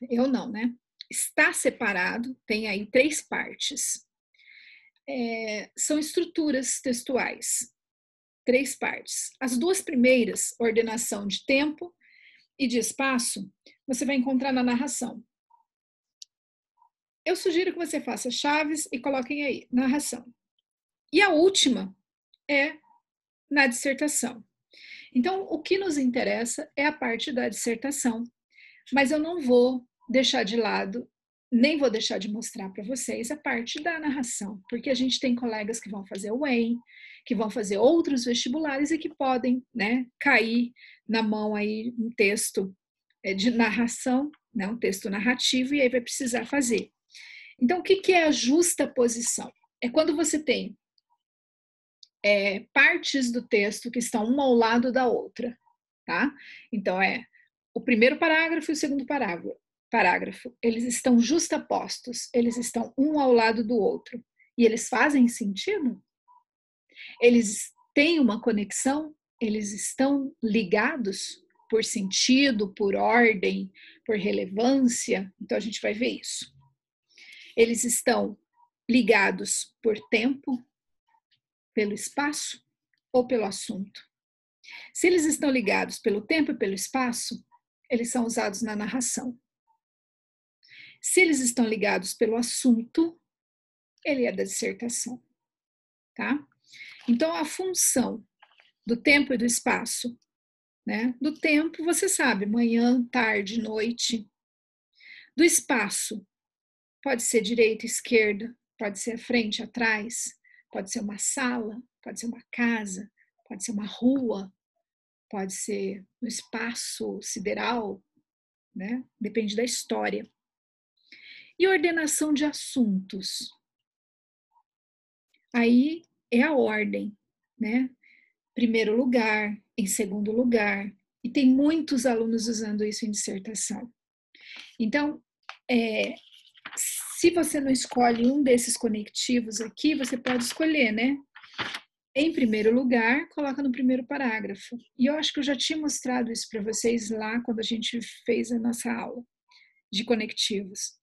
eu não, né? Está separado, tem aí 3 partes. São estruturas textuais, 3 partes. As 2 primeiras, ordenação de tempo e de espaço, você vai encontrar na narração. Eu sugiro que você faça chaves e coloquem aí, narração. E a última é na dissertação. Então, o que nos interessa é a parte da dissertação, mas eu não vou deixar de lado, nem vou deixar de mostrar para vocês a parte da narração, porque a gente tem colegas que vão fazer o EM, que vão fazer outros vestibulares e que podem, né, cair na mão aí um texto de narração, né, um texto narrativo, e aí vai precisar fazer. Então, o que é a justaposição? É quando você tem partes do texto que estão uma ao lado da outra, tá? Então, o primeiro parágrafo e o segundo parágrafo, eles estão justapostos, eles estão um ao lado do outro. E eles fazem sentido? Eles têm uma conexão? Eles estão ligados por sentido, por ordem, por relevância? Então, a gente vai ver isso. Eles estão ligados por tempo, pelo espaço ou pelo assunto? Se eles estão ligados pelo tempo e pelo espaço, eles são usados na narração. Se eles estão ligados pelo assunto, ele é da dissertação, tá? Então, a função do tempo e do espaço, né? Do tempo, você sabe, manhã, tarde, noite. Do espaço, pode ser direita, esquerda, pode ser frente, atrás, pode ser uma sala, pode ser uma casa, pode ser uma rua, pode ser um espaço sideral, né? Depende da história. E ordenação de assuntos. Aí é a ordem, né? Primeiro lugar, em segundo lugar. E tem muitos alunos usando isso em dissertação. Então, se você não escolhe um desses conectivos aqui, você pode escolher, né? Em primeiro lugar, coloca no primeiro parágrafo. E eu acho que eu já tinha mostrado isso para vocês lá quando a gente fez a nossa aula de conectivos.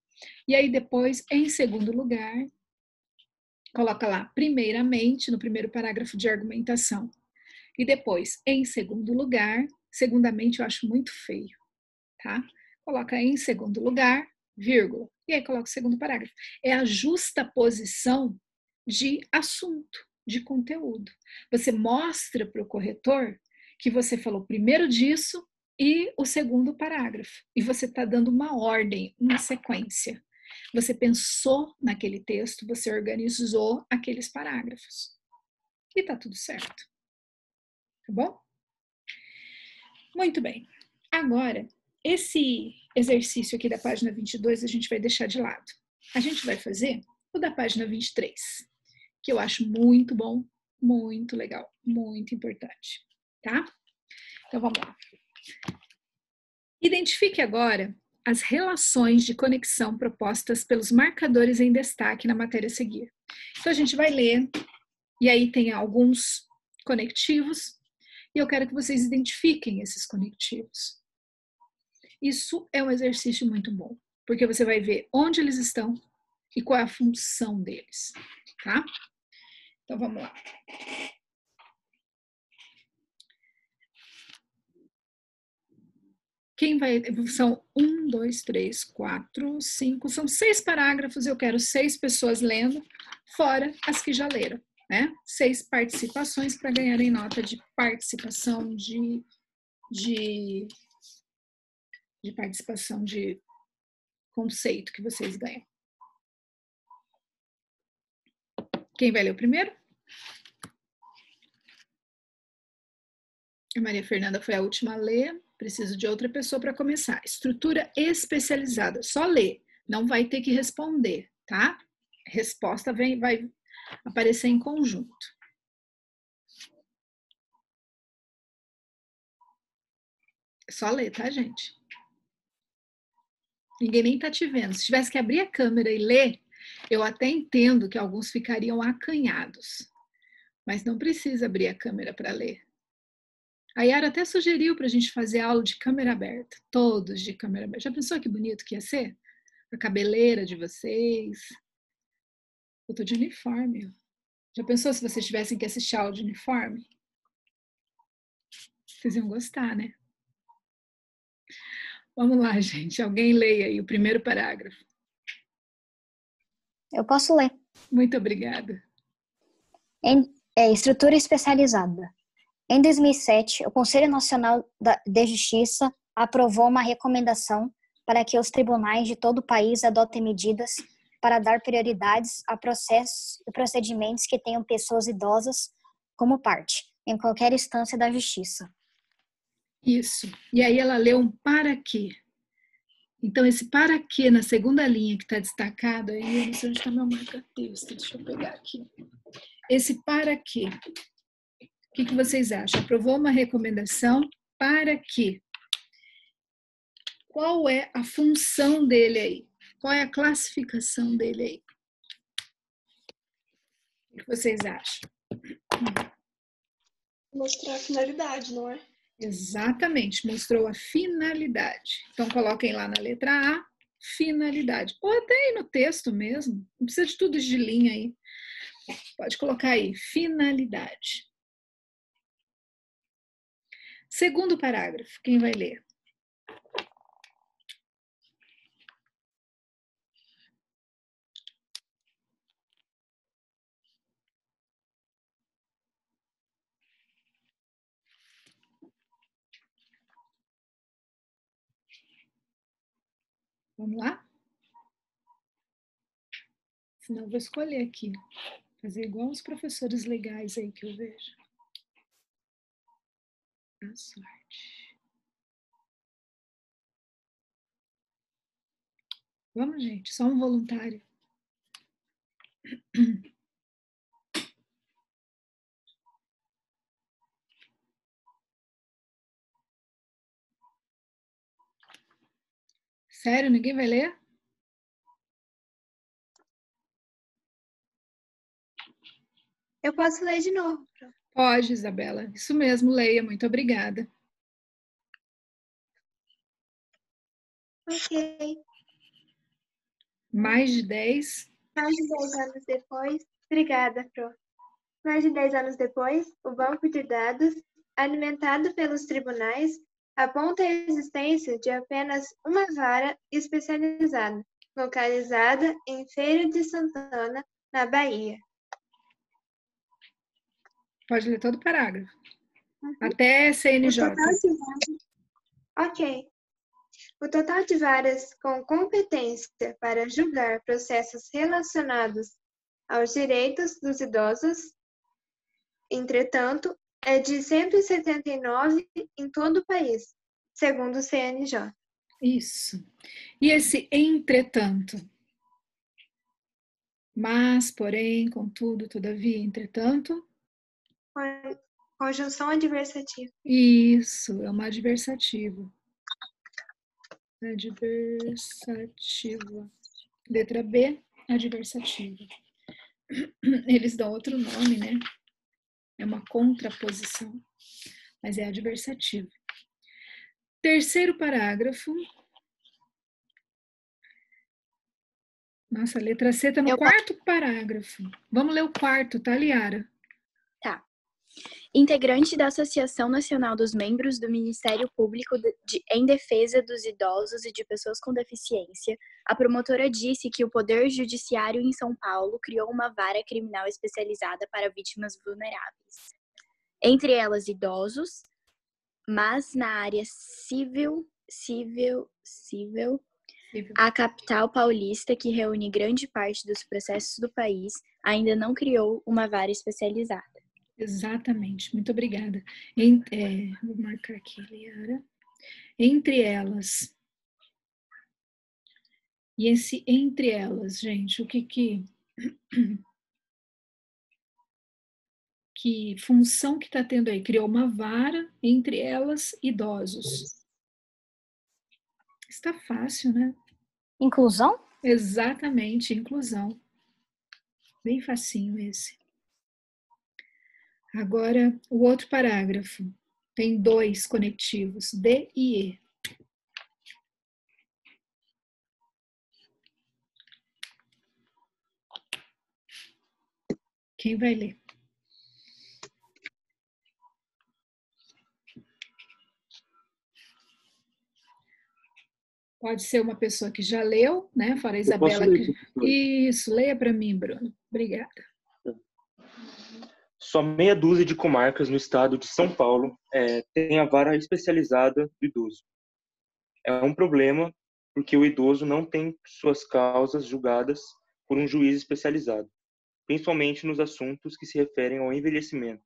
E aí depois, em segundo lugar, coloca lá, primeiramente, no primeiro parágrafo de argumentação. E depois, em segundo lugar, segundamente eu acho muito feio, tá? Coloca em segundo lugar, vírgula. E aí coloca o segundo parágrafo. É a justaposição de assunto, de conteúdo. Você mostra para o corretor que você falou primeiro disso e o segundo parágrafo. E você está dando uma ordem, uma sequência. Você pensou naquele texto, você organizou aqueles parágrafos. E está tudo certo. Tá bom? Muito bem. Agora, esse exercício aqui da página 22 a gente vai deixar de lado. A gente vai fazer o da página 23, que eu acho muito bom, muito legal, muito importante, tá? Então, vamos lá. Identifique agora as relações de conexão propostas pelos marcadores em destaque na matéria a seguir. Então, a gente vai ler, e aí tem alguns conectivos, e eu quero que vocês identifiquem esses conectivos. Isso é um exercício muito bom, porque você vai ver onde eles estão e qual é a função deles, tá? Então, vamos lá. São 1, 2, 3, 4, 5, são 6 parágrafos, eu quero 6 pessoas lendo, fora as que já leram, né? 6 participações para ganharem nota de participação de participação de conceito que vocês ganham. Quem vai ler o primeiro? A Maria Fernanda foi a última a ler. Preciso de outra pessoa para começar. Estrutura especializada. Só ler. Não vai ter que responder, tá? A resposta vai aparecer em conjunto. É só ler, tá, gente? Ninguém nem tá te vendo. Se tivesse que abrir a câmera e ler, eu até entendo que alguns ficariam acanhados. Mas não precisa abrir a câmera para ler. A Yara até sugeriu para a gente fazer aula de câmera aberta. Todos de câmera aberta. Já pensou que bonito que ia ser? A cabeleira de vocês. Eu tô de uniforme. Já pensou se vocês tivessem que assistir aula de uniforme? Vocês iam gostar, né? Vamos lá, gente. Alguém leia aí o primeiro parágrafo. Eu posso ler. Muito obrigada. Estrutura especializada. Em 2007, o Conselho Nacional de Justiça aprovou uma recomendação para que os tribunais de todo o país adotem medidas para dar prioridades a processos e procedimentos que tenham pessoas idosas como parte, em qualquer instância da justiça. Isso. E aí ela leu um para quê. Então, esse para quê na segunda linha que está destacado aí, eu não sei onde está meu marca-texto, deixa eu pegar aqui. Esse para quê. O que vocês acham? Aprovou uma recomendação para quê? Qual é a função dele aí? Qual é a classificação dele aí? O que vocês acham? Mostrar a finalidade, não é? Exatamente, mostrou a finalidade. Então, coloquem lá na letra A, finalidade. Ou até aí no texto mesmo, não precisa de tudo de linha aí. Pode colocar aí, finalidade. Segundo parágrafo, quem vai ler? Vamos lá? Senão eu vou escolher aqui. Fazer igual os professores legais aí que eu vejo. A sorte. Vamos, gente, só um voluntário. Sério, ninguém vai ler? Eu posso ler de novo. Pode, Isabela. Isso mesmo, leia. Muito obrigada. Ok. Mais de 10. Mais de 10 anos depois, obrigada, Pro. Mais de 10 anos depois, o banco de dados, alimentado pelos tribunais, aponta a existência de apenas uma vara especializada, localizada em Feira de Santana, na Bahia. Pode ler todo o parágrafo. Até CNJ. Ok. O total de varas com competência para julgar processos relacionados aos direitos dos idosos, entretanto, é de 179 em todo o país, segundo o CNJ. Isso. E esse entretanto? Mas, porém, contudo, todavia, entretanto? Conjunção adversativa. Isso, é uma adversativa. Adversativa. Letra B, adversativa. Eles dão outro nome, né? É uma contraposição, mas é adversativa. Terceiro parágrafo. Nossa, a letra C está no quarto parágrafo. Vamos ler o quarto, tá, Liara? Tá. Integrante da Associação Nacional dos Membros do Ministério Público em Defesa dos Idosos e de Pessoas com Deficiência, a promotora disse que o Poder Judiciário em São Paulo criou uma vara criminal especializada para vítimas vulneráveis. Entre elas, idosos, mas na área civil, a capital paulista, que reúne grande parte dos processos do país, ainda não criou uma vara especializada. Exatamente, muito obrigada. Vou marcar aqui, Liara. Entre elas. E esse entre elas, gente, o que Que função que está tendo aí? Criou uma vara, entre elas, idosos. Está fácil, né? Inclusão? Exatamente, inclusão. Bem facinho esse. Agora, o outro parágrafo. Tem 2 conectivos, D e E. Quem vai ler? Pode ser uma pessoa que já leu, né? Fora a Isabela. Isso, leia para mim, Bruno. Obrigada. Só meia dúzia de comarcas no estado de São Paulo tem a vara especializada do idoso. É um problema porque o idoso não tem suas causas julgadas por um juiz especializado, principalmente nos assuntos que se referem ao envelhecimento,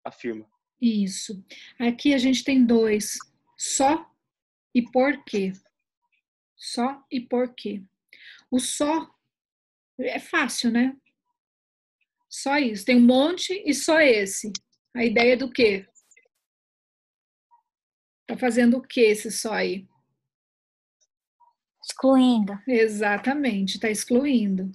afirma. Isso. Aqui a gente tem 2, só e por quê. Só e por quê. O só é fácil, né? Só isso. Tem um monte e só esse. A ideia do quê? Tá fazendo o que esse só aí? Excluindo. Exatamente, está excluindo.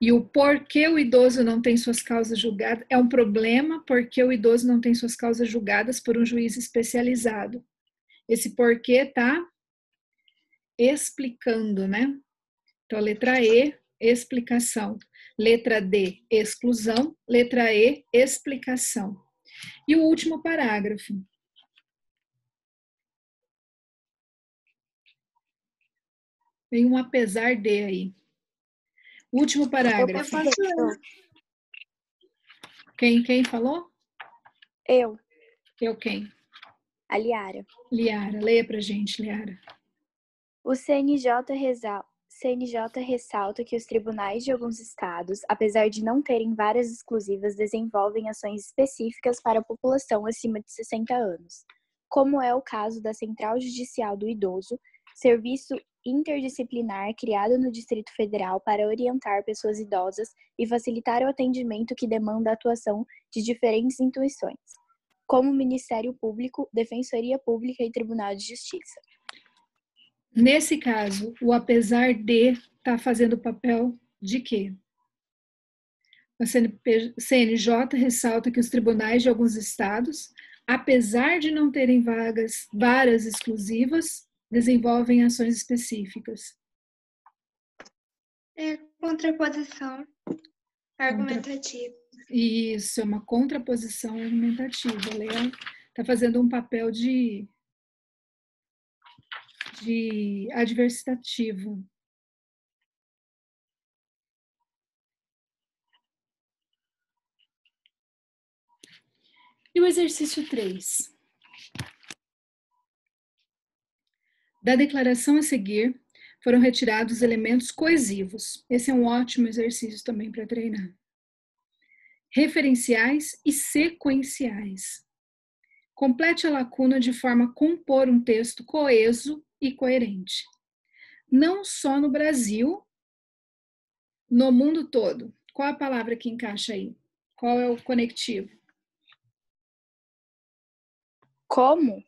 E o porquê o idoso não tem suas causas julgadas é um problema porque o idoso não tem suas causas julgadas por um juiz especializado. Esse porquê está explicando, né? Então, letra E, explicação. Letra D, exclusão. Letra E, explicação. E o último parágrafo. Tem um apesar de aí. Último parágrafo. Quem falou? Eu, Quem? a Liara. Liara, leia pra gente, Liara. O CNJ ressalta que os tribunais de alguns estados, apesar de não terem varas exclusivas, desenvolvem ações específicas para a população acima de 60 anos, como é o caso da Central Judicial do Idoso, serviço interdisciplinar criado no Distrito Federal para orientar pessoas idosas e facilitar o atendimento que demanda a atuação de diferentes instituições, como Ministério Público, Defensoria Pública e Tribunal de Justiça. Nesse caso, o apesar de está fazendo o papel de quê? A CNJ ressalta que os tribunais de alguns estados, apesar de não terem varas exclusivas, desenvolvem ações específicas. É contraposição argumentativa. Isso, é uma contraposição argumentativa. Leia está fazendo um papel de adversativo. E o exercício 3. Da declaração a seguir, foram retirados elementos coesivos. Esse é um ótimo exercício também para treinar. Referenciais e sequenciais. Complete a lacuna de forma a compor um texto coeso e coerente. Não só no Brasil, no mundo todo. Qual a palavra que encaixa aí? Qual é o conectivo? Como?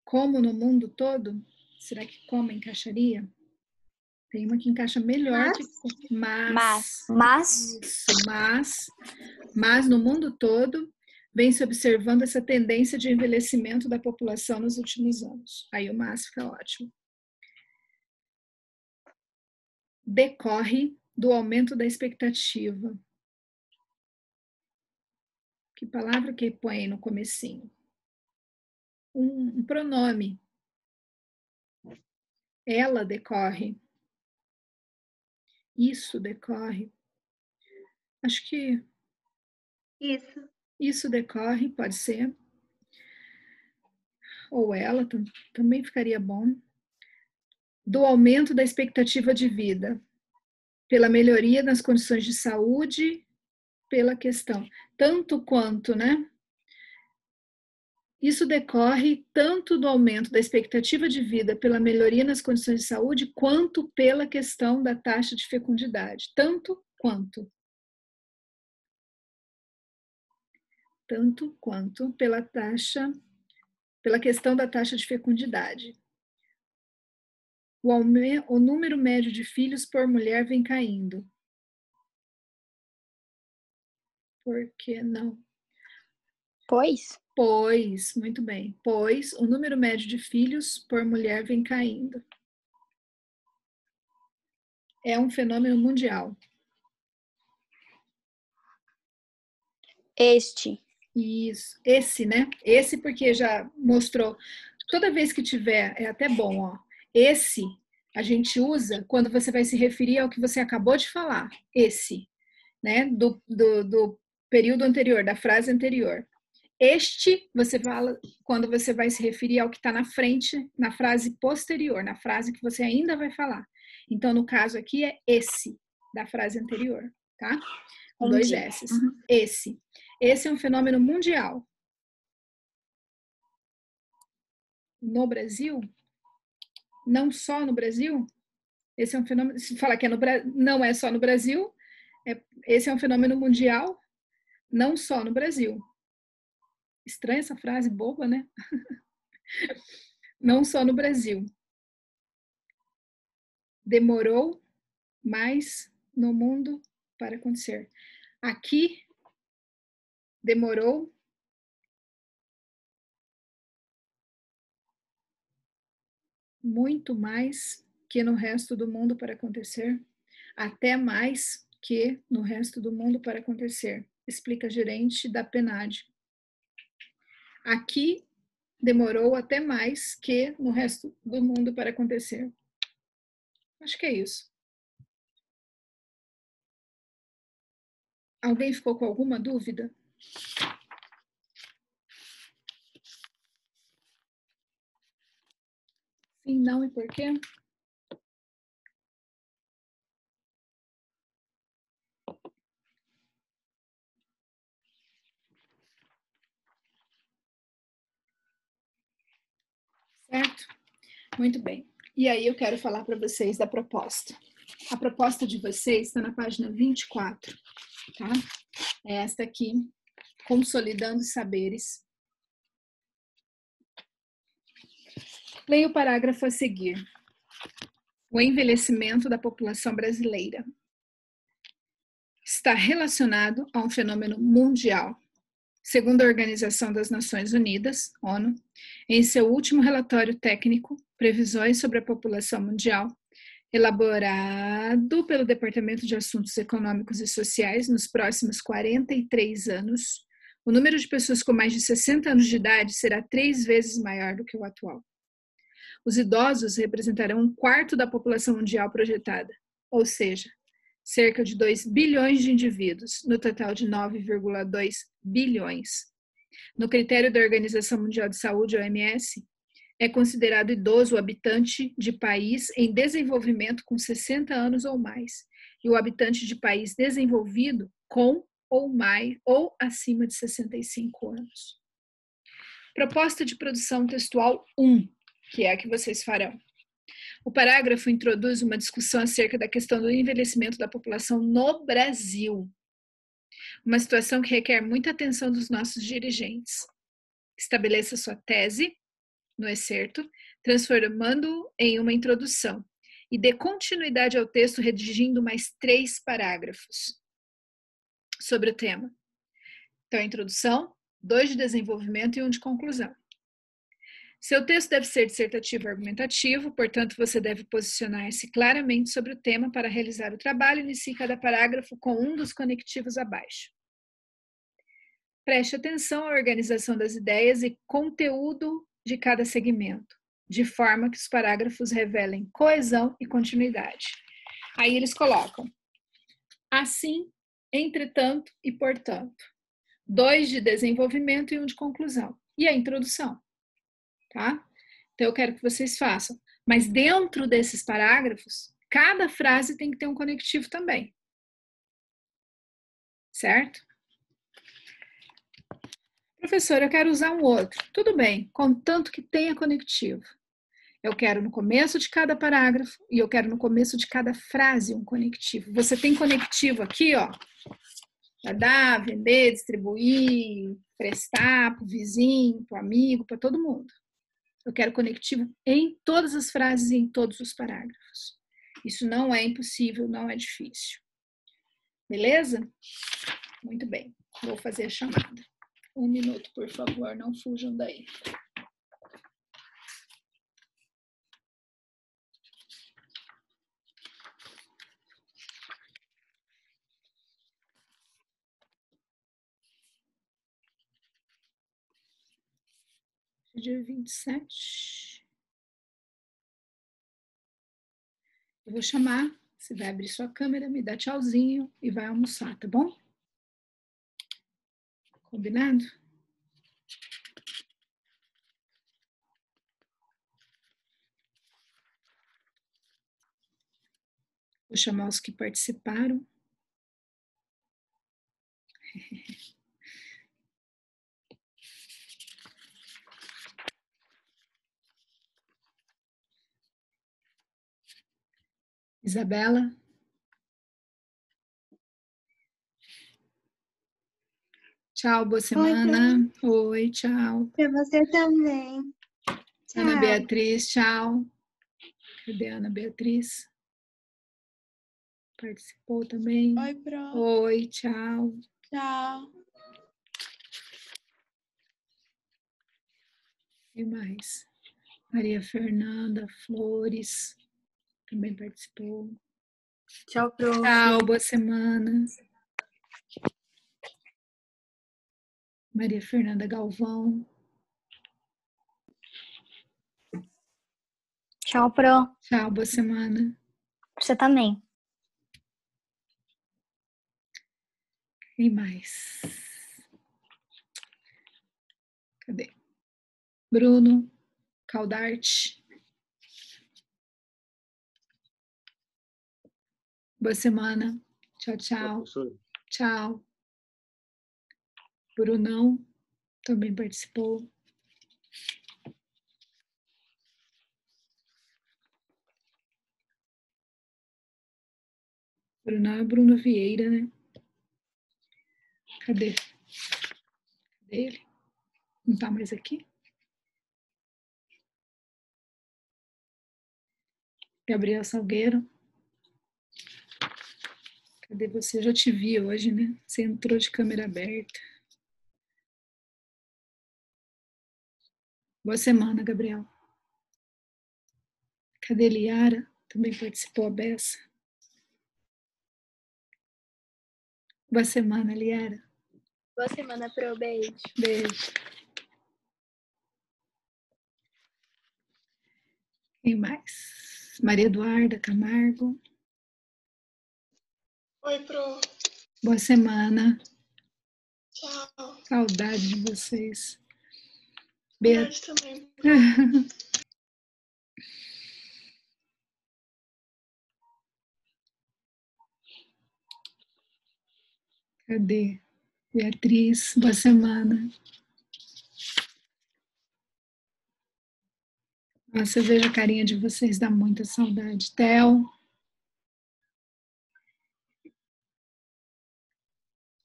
Como no mundo todo? Será que como encaixaria? Tem uma que encaixa melhor que mas. Mas no mundo todo vem se observando essa tendência de envelhecimento da população nos últimos anos. Aí o mas fica ótimo. Decorre do aumento da expectativa. Que palavra que põe no comecinho? Um pronome. Ela decorre. Isso decorre. Acho que isso decorre, pode ser. Ou ela também ficaria bom. Do aumento da expectativa de vida, pela melhoria das condições de saúde, pela questão. Tanto quanto, né? Isso decorre tanto do aumento da expectativa de vida pela melhoria nas condições de saúde, quanto pela questão da taxa de fecundidade. Tanto quanto. tanto quanto pela questão da taxa de fecundidade. O número médio de filhos por mulher vem caindo. Por que não? Pois, muito bem. Pois o número médio de filhos por mulher vem caindo. É um fenômeno mundial. Isso, esse, né? Esse porque já mostrou. Toda vez que tiver, é até bom, ó. Esse a gente usa quando você vai se referir ao que você acabou de falar. Esse, né? Do período anterior, da frase anterior. Este, você fala quando você vai se referir ao que está na frente, na frase posterior, na frase que você ainda vai falar. Então, no caso aqui, é esse, da frase anterior, tá? Com 2 S's. Esse. Esse é um fenômeno mundial. No Brasil? Não só no Brasil? Esse é um fenômeno... Se falar que não é só no Brasil, esse é um fenômeno mundial, não só no Brasil. Estranha essa frase, boba, né? Não só no Brasil. Demorou mais no mundo para acontecer. Aqui, demorou muito mais que no resto do mundo para acontecer. Até mais que no resto do mundo para acontecer. Explica a gerente da PNAD. Aqui, demorou até mais que no resto do mundo para acontecer. Acho que é isso. Alguém ficou com alguma dúvida? Sim, não e por quê? Certo? Muito bem. E aí eu quero falar para vocês da proposta. A proposta de vocês está na página 24, tá? É esta aqui, Consolidando Saberes. Leia o parágrafo a seguir. O envelhecimento da população brasileira está relacionado a um fenômeno mundial. Segundo a Organização das Nações Unidas, ONU, em seu último relatório técnico, Previsões sobre a População Mundial, elaborado pelo Departamento de Assuntos Econômicos e Sociais nos próximos 43 anos, o número de pessoas com mais de 60 anos de idade será 3 vezes maior do que o atual. Os idosos representarão 1/4 da população mundial projetada, ou seja, cerca de 2 bilhões de indivíduos, no total de 9,2 bilhões. No critério da Organização Mundial de Saúde, OMS, é considerado idoso o habitante de país em desenvolvimento com 60 anos ou mais, e o habitante de país desenvolvido com ou mais ou acima de 65 anos. Proposta de produção textual 1, que é a que vocês farão. O parágrafo introduz uma discussão acerca da questão do envelhecimento da população no Brasil. Uma situação que requer muita atenção dos nossos dirigentes. Estabeleça sua tese no excerto, transformando-o em uma introdução, e dê continuidade ao texto redigindo mais 3 parágrafos sobre o tema. Então, a introdução, 2 de desenvolvimento e 1 de conclusão. Seu texto deve ser dissertativo e argumentativo, portanto, você deve posicionar-se claramente sobre o tema para realizar o trabalho. Inicie cada parágrafo com um dos conectivos abaixo. Preste atenção à organização das ideias e conteúdo de cada segmento, de forma que os parágrafos revelem coesão e continuidade. Aí eles colocam assim, entretanto e portanto. 2 de desenvolvimento e 1 de conclusão. E a introdução, tá? Então eu quero que vocês façam. Mas dentro desses parágrafos, cada frase tem que ter um conectivo também. Certo? Professor, eu quero usar um outro. Tudo bem, contanto que tenha conectivo. Eu quero no começo de cada parágrafo e eu quero no começo de cada frase um conectivo. Você tem conectivo aqui, ó. Para dar, vender, distribuir, prestar para o vizinho, para o amigo, para todo mundo. Eu quero conectivo em todas as frases e em todos os parágrafos. Isso não é impossível, não é difícil. Beleza? Muito bem. Vou fazer a chamada. 1 minuto, por favor, não fujam daí. Dia 27. Eu vou chamar. Você vai abrir sua câmera, me dá tchauzinho e vai almoçar, tá bom? Combinado? Vou chamar os que participaram. Isabela. Tchau, boa semana. Oi, tchau. Para você também. Tchau. Ana Beatriz, tchau. Cadê a Ana Beatriz? Participou também. Oi, Pro. Oi, tchau. Tchau. E mais? Maria Fernanda Flores também participou. Tchau, prof. Tchau, boa semana. Maria Fernanda Galvão. Tchau, Pro. Tchau, boa semana. Você também. E mais? Cadê? Bruno Caldarte. Boa semana. Tchau, tchau. Tchau. Brunão também participou. Brunão é Bruno Vieira, né? Cadê? Cadê ele? Não tá mais aqui? Gabriel Salgueiro. Cadê você? Eu já te vi hoje, né? Você entrou de câmera aberta. Boa semana, Gabriel. Cadê Liara? Também participou a beça. Boa semana, Liara. Boa semana, Pro. Beijo. Beijo. Quem mais? Maria Eduarda Camargo. Oi, Pro. Boa semana. Tchau. Saudade de vocês. Saudade também. Cadê? Beatriz, boa semana. Nossa, eu vejo a carinha de vocês, dá muita saudade. Theo.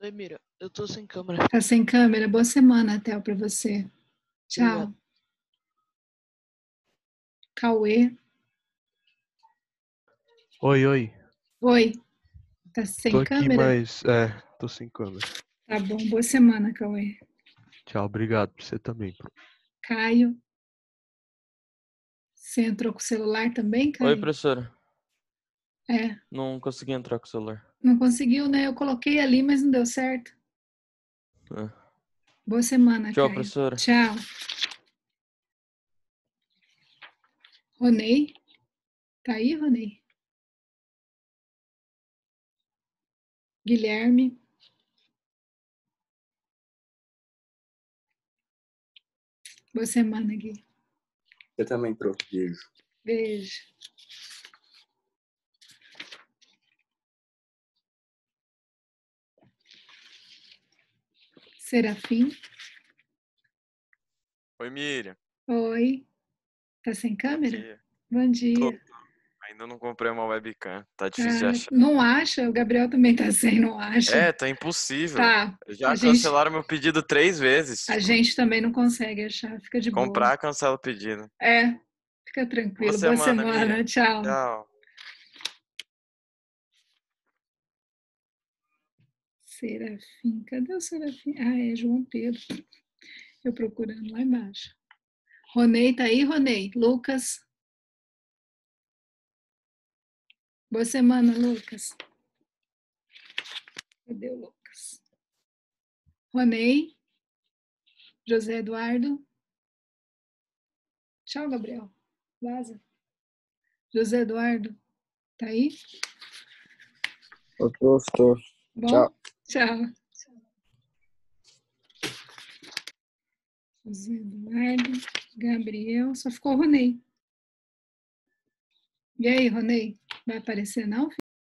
Oi, Mira, eu tô sem câmera. Tá sem câmera? Boa semana, Theo, pra você. Tchau. Obrigado. Cauê. Oi, oi. Oi. Tá sem Tô aqui, câmera? mas tô sem câmera. Tá bom, boa semana, Cauê. Tchau, obrigado pra você também, Pro. Caio. Você entrou com o celular também, Caio? Oi, professora. É. Não consegui entrar com o celular. Não conseguiu, né? Eu coloquei ali, mas não deu certo. É. Boa semana, Tchau, Caio. professora. Tchau. Ronei. Tá aí, Ronei? Guilherme. Boa semana, Gui. Eu também, Pro. Beijo. Beijo. Serafim. Oi, Miriam. Oi. Tá sem Bom câmera? dia. Bom dia. Tô. Ainda não comprei uma webcam. Tá difícil de achar. Não acha? O Gabriel também tá sem, não acha? É, tá impossível. Tá. Já cancelaram meu pedido 3 vezes. A gente também não consegue achar, fica de boa. Comprar, cancela o pedido. É, fica tranquilo. Boa semana. Miriam. Tchau. Tchau. Serafim, cadê o Serafim? Ah, é João Pedro. Eu procurando lá embaixo. Ronei, tá aí, Ronei? Lucas? Boa semana, Lucas. Cadê o Lucas? Ronei? José Eduardo? Tchau, Gabriel. Vaza. José Eduardo, tá aí? Estou. Bom? Tchau. José Eduardo, Gabriel, só ficou o Ronei. E aí, Ronei? Vai aparecer não, filho?